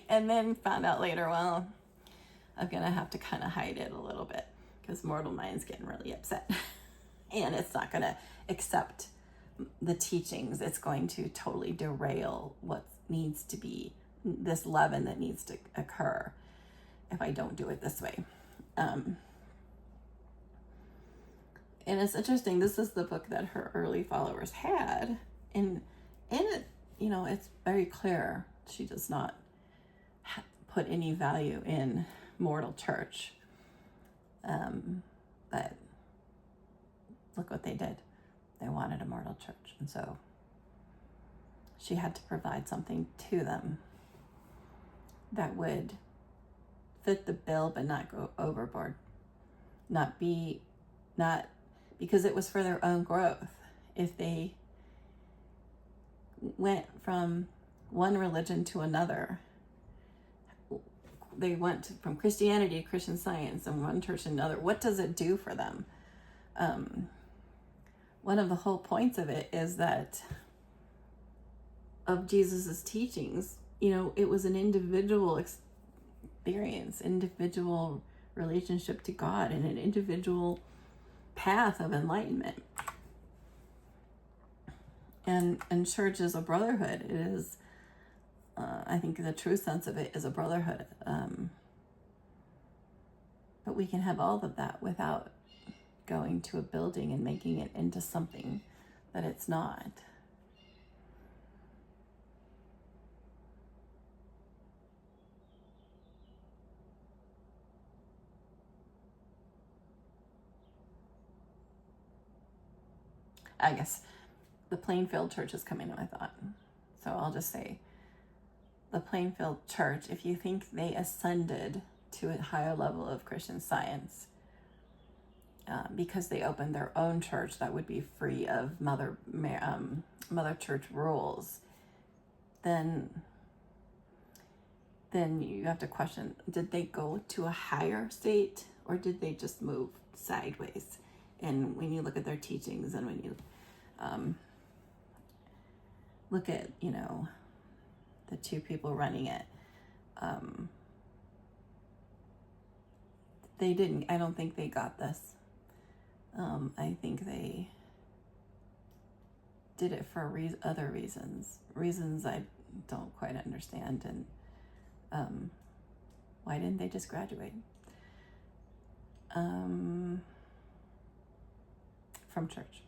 And then found out later, well, I'm going to have to kind of hide it a little bit because mortal mind's getting really upset. And it's not going to accept the teachings, it's going to totally derail what needs to be, this leaven that needs to occur if I don't do it this way. And it's interesting, this is the book that her early followers had, and in it, it's very clear she does not put any value in mortal church. But look what they did. They wanted a mortal church. And so she had to provide something to them that would fit the bill, but not go overboard. Not because it was for their own growth. If they went from one religion to another, they went from Christianity to Christian Science and one church to another, what does it do for them? One of the whole points of it is that of Jesus's teachings, it was an individual experience, individual relationship to God, and an individual path of enlightenment. And church is a brotherhood. It is, I think the true sense of it is a brotherhood. But we can have all of that without going to a building and making it into something that it's not. I guess the Plainfield Church is coming to my thought. So I'll just say the Plainfield Church, if you think they ascended to a higher level of Christian Science, because they opened their own church that would be free of Mother Church rules, then you have to question, did they go to a higher state, or did they just move sideways? And when you look at their teachings, and when you look at, the two people running it, I don't think they got this. I think they did it for other reasons I don't quite understand. And why didn't they just graduate from church?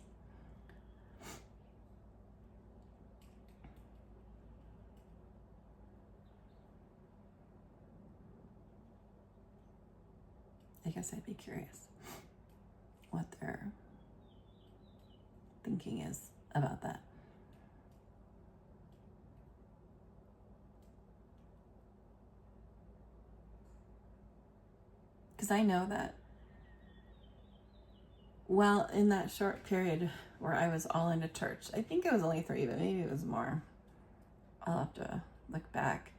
I guess I'd be curious what their thinking is about that. Because I know that, well, in that short period where I was all into church, I think it was only 3, but maybe it was more. I'll have to look back.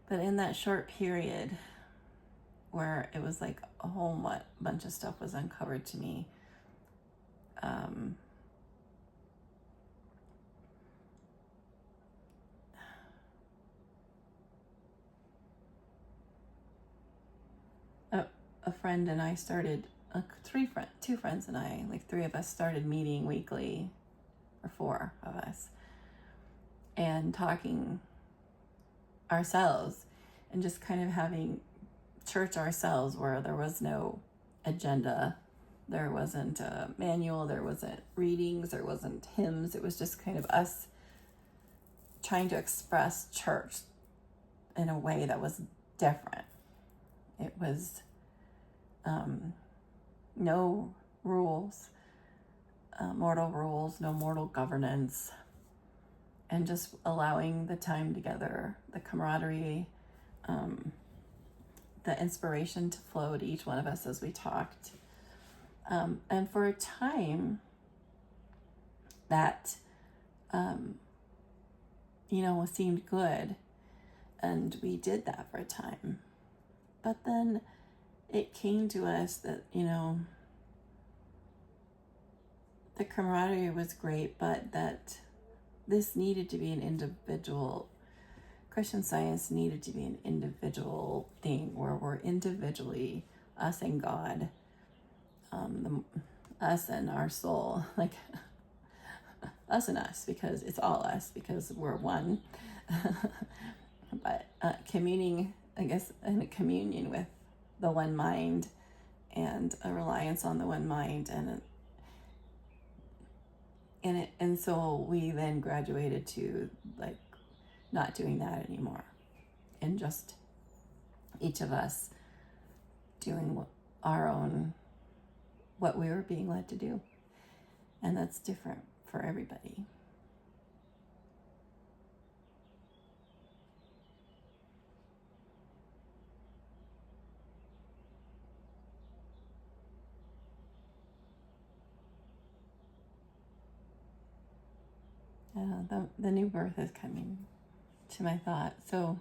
But in that short period where it was like a whole bunch of stuff was uncovered to me, a friend and I started, two friends and I, like 3 of us started meeting weekly, or 4 of us, and talking ourselves, and just kind of having church ourselves, where there was no agenda, there wasn't a manual, there wasn't readings, there wasn't hymns. It was just kind of us trying to express church in a way that was different. It was no rules, mortal rules, no mortal governance, and just allowing the time together, the camaraderie, the inspiration to flow to each one of us as we talked. And for a time, that, seemed good. And we did that for a time. But then it came to us that, the camaraderie was great, but that this needed to be an individual. Christian Science needed to be an individual thing, where we're individually, us and God, us and our soul. Like, us and us, because it's all us, because we're one. But communing, I guess, in a communion with the one mind, and a reliance on the one mind, and so we then graduated to like not doing that anymore, and just each of us doing our own, what we were being led to do. And that's different for everybody. The new birth is coming to my thought. So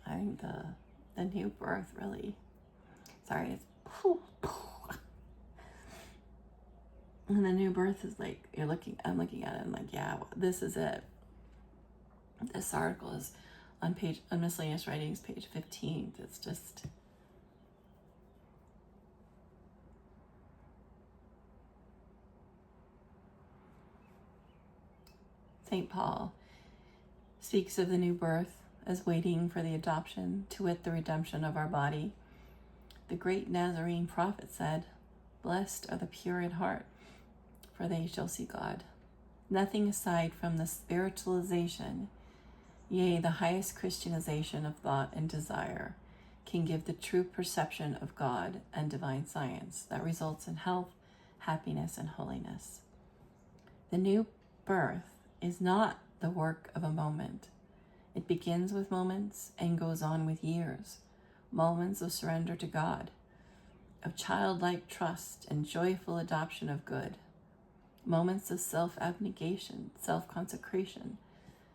I think the new birth really, sorry, it's and the new birth is like, I'm looking at it and like, yeah, this is it. This article is on Miscellaneous Writings, page 15. It's just, St. Paul speaks of the new birth as waiting for the adoption, to wit, the redemption of our body. The great Nazarene prophet said, "Blessed are the pure in heart, for they shall see God." Nothing aside from the spiritualization, yea, the highest Christianization of thought and desire, can give the true perception of God and divine science that results in health, happiness, and holiness. The new birth is not the work of a moment. It begins with moments and goes on with years, moments of surrender to God, of childlike trust and joyful adoption of good, moments of self-abnegation, self-consecration,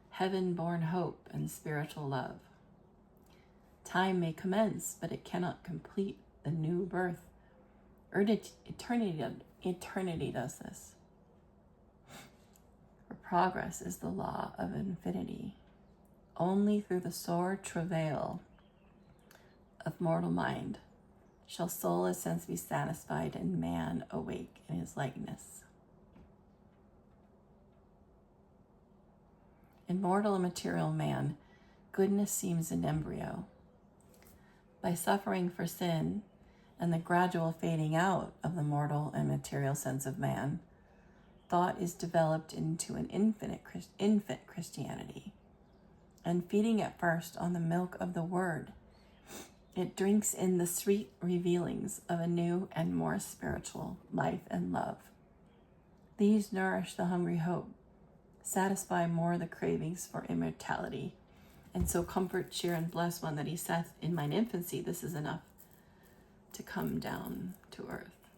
heaven-born hope, and spiritual love. Time may commence, but it cannot complete the new birth. Eternity does this. For progress is the law of infinity. Only through the sore travail of mortal mind shall soul as sense be satisfied and man awake in his likeness. In mortal and material man, goodness seems an embryo. By suffering for sin and the gradual fading out of the mortal and material sense of man, thought is developed into an infant Christianity. And feeding at first on the milk of the word, it drinks in the sweet revealings of a new and more spiritual life and love. These nourish the hungry hope, satisfy more the cravings for immortality, and so comfort, cheer, and bless one that he saith, "In mine infancy this is enough to come down to earth,"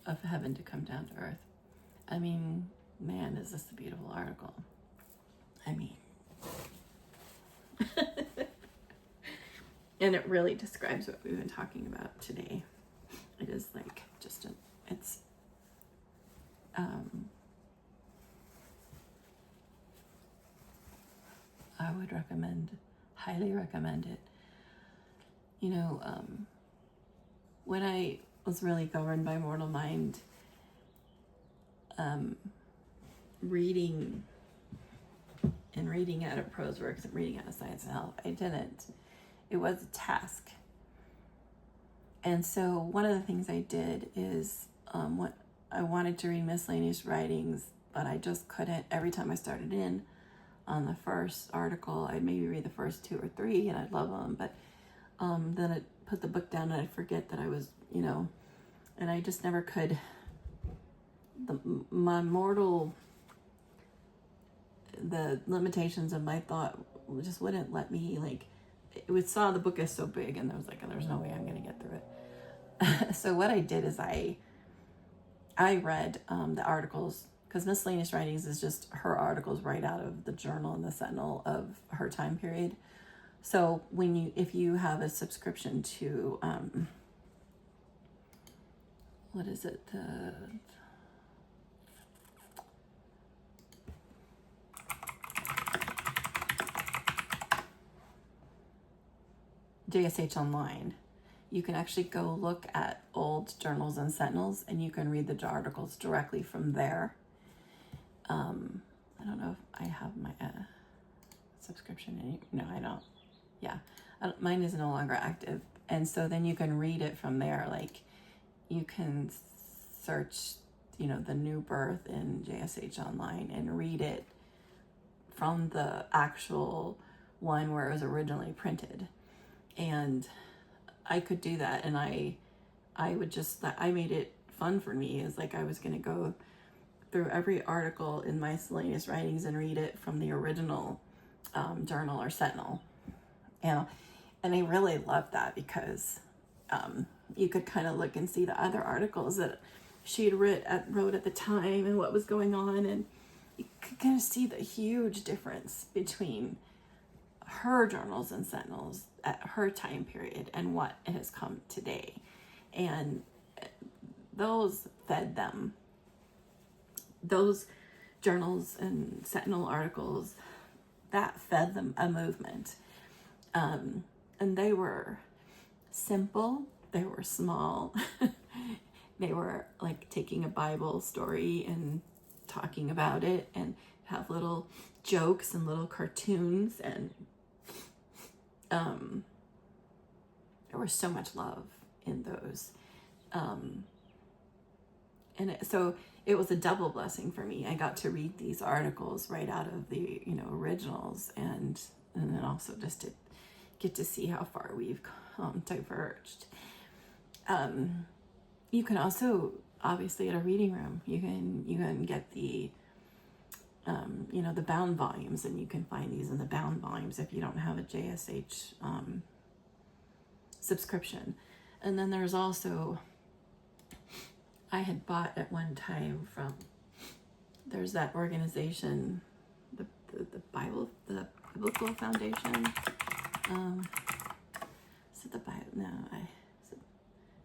of heaven to come down to earth. I mean, man, is this a beautiful article. I mean, and it really describes what we've been talking about today. It is like just I would highly recommend it. You know, when I was really governed by mortal mind, reading out of prose works and reading out of Science and Health, it was a task. And so one of the things I did is, what I wanted to read Miscellaneous Writings, but I just couldn't. Every time I started in on the first article, I'd maybe read the first 2 or 3 and I'd love them, but then I'd put the book down and I'd forget that I was, and I just never could. The limitations of my thought just wouldn't let me, it would saw the book as so big, and there's no way I'm going to get through it. So what I did is I read the articles, because Miscellaneous Writings is just her articles right out of the Journal and the Sentinel of her time period. So if you have a subscription to what is it, JSH Online, you can actually go look at old journals and sentinels, and you can read the articles directly from there. I don't know if I have my subscription. No, I don't. Yeah, mine is no longer active. And so then you can read it from there. Like, you can search, the new birth in JSH Online and read it from the actual one where it was originally printed. And I could do that, and I made it fun for me. Is like I was going to go through every article in Miscellaneous Writings and read it from the original journal or sentinel. And I really loved that because you could kind of look and see the other articles that she had wrote at the time and what was going on, and you could kind of see the huge difference between her journals and sentinels at her time period and what has come today. And those fed them. Those journals and sentinel articles, that fed them a movement. And they were simple, they were small, they were like taking a Bible story and talking about it, and have little jokes and little cartoons, and there was so much love in those. So it was a double blessing for me. I got to read these articles right out of the, originals, and then also just to get to see how far we've diverged. You can also, obviously, at a reading room, you can get the the bound volumes, and you can find these in the bound volumes if you don't have a JSH subscription. And then there's also, I had bought at one time there's that organization, the Biblical Foundation. Is it the Bible? No,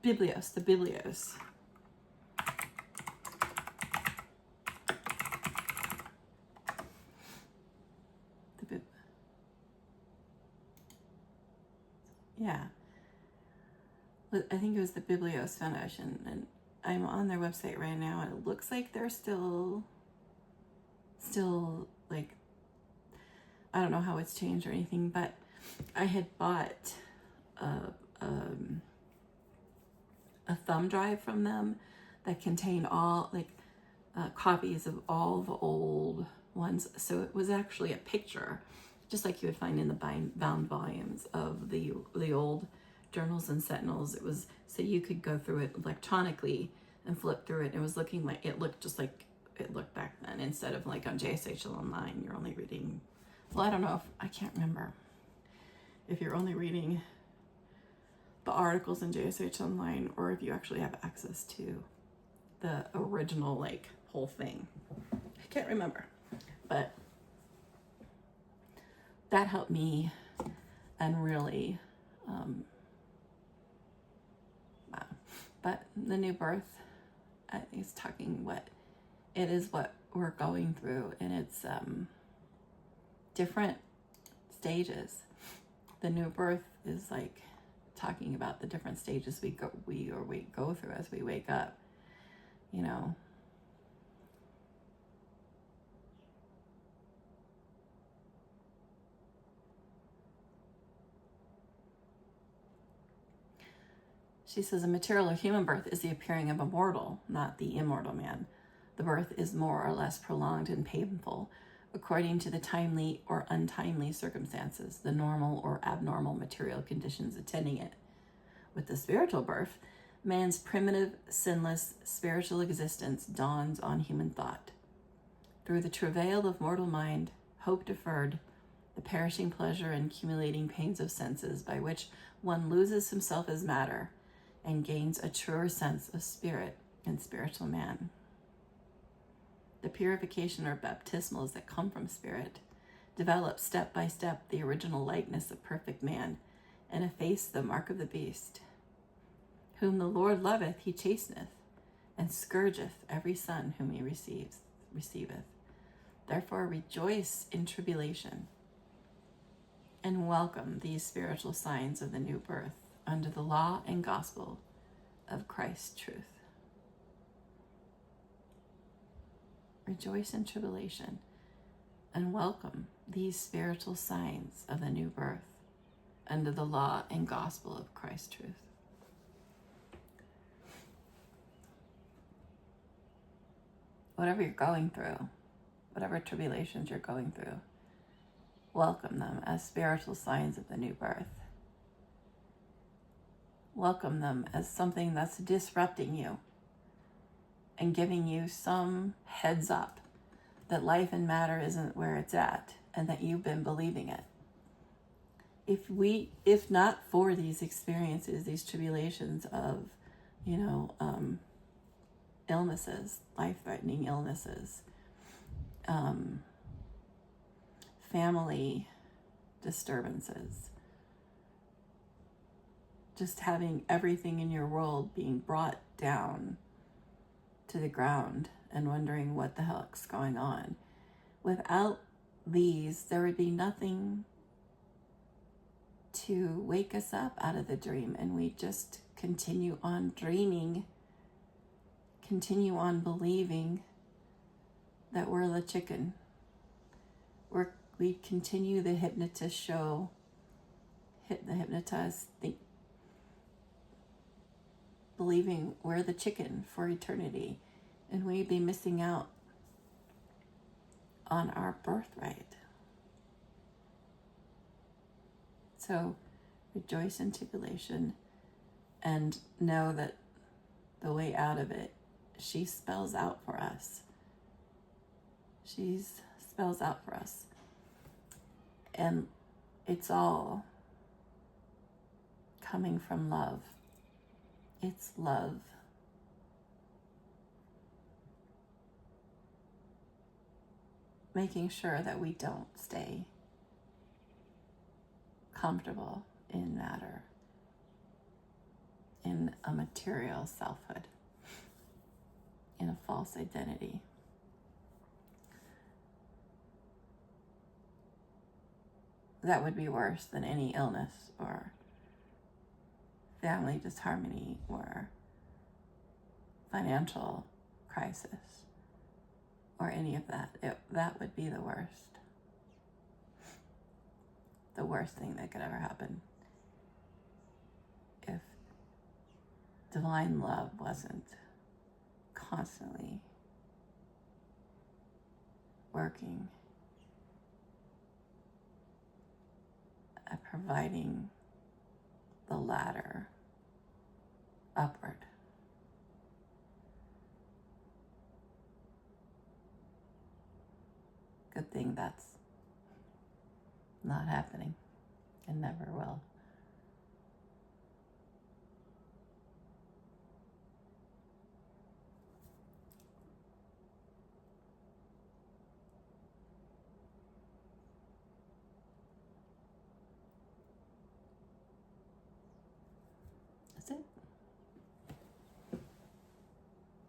Biblios, the Biblios. Yeah. I think it was the Biblios Foundation, and I'm on their website right now, and it looks like they're still like, I don't know how it's changed or anything, but I had bought a thumb drive from them that contained all copies of all the old ones. So it was actually a picture, just like you would find in the bound volumes of the old journals and sentinels. It was so you could go through it electronically and flip through it. It was looking like it looked just like it looked back then, instead of like on JSH Online, you're only reading. Well, I don't know, I can't remember if you're only reading the articles in JSH Online or if you actually have access to the original whole thing. I can't remember, but that helped me, and really wow. But the new birth, I think, is talking what we're going through, and it's different stages. The new birth is like talking about the different stages we go through as we wake up. She says a material or human birth is the appearing of a mortal, not the immortal man. The birth is more or less prolonged and painful, according to the timely or untimely circumstances, the normal or abnormal material conditions attending it. With the spiritual birth, man's primitive, sinless, spiritual existence dawns on human thought. Through the travail of mortal mind, hope deferred, the perishing pleasure and accumulating pains of senses by which one loses himself as matter and gains a truer sense of spirit and spiritual man. The purification or baptismals that come from spirit develop step by step the original likeness of perfect man and efface the mark of the beast. Whom the Lord loveth, he chasteneth, and scourgeth every son whom he receiveth. Therefore rejoice in tribulation, and welcome these spiritual signs of the new birth under the law and gospel of Christ's truth. Rejoice in tribulation and welcome these spiritual signs of the new birth under the law and gospel of Christ's truth. Whatever you're going through, whatever tribulations you're going through, welcome them as spiritual signs of the new birth. Welcome them as something that's disrupting you and giving you some heads up that life and matter isn't where it's at and that you've been believing it. If not for these experiences, these tribulations of, illnesses, life-threatening illnesses, family disturbances, just having everything in your world being brought down to the ground and wondering what the heck's going on. Without these, there would be nothing to wake us up out of the dream, and we just continue on dreaming, continue on believing that we're the chicken. We continue the hypnotist show, believing we're the chicken for eternity, and we'd be missing out on our birthright. So rejoice in tribulation and know that the way out of it, she spells out for us. She spells out for us. And it's all coming from love. It's love. Making sure that we don't stay comfortable in matter, in a material selfhood, in a false identity. That would be worse than any illness or family disharmony or financial crisis or any of that. That would be the worst. The worst thing that could ever happen if divine love wasn't constantly working at providing the ladder upward. Good thing that's not happening and never will. That's it.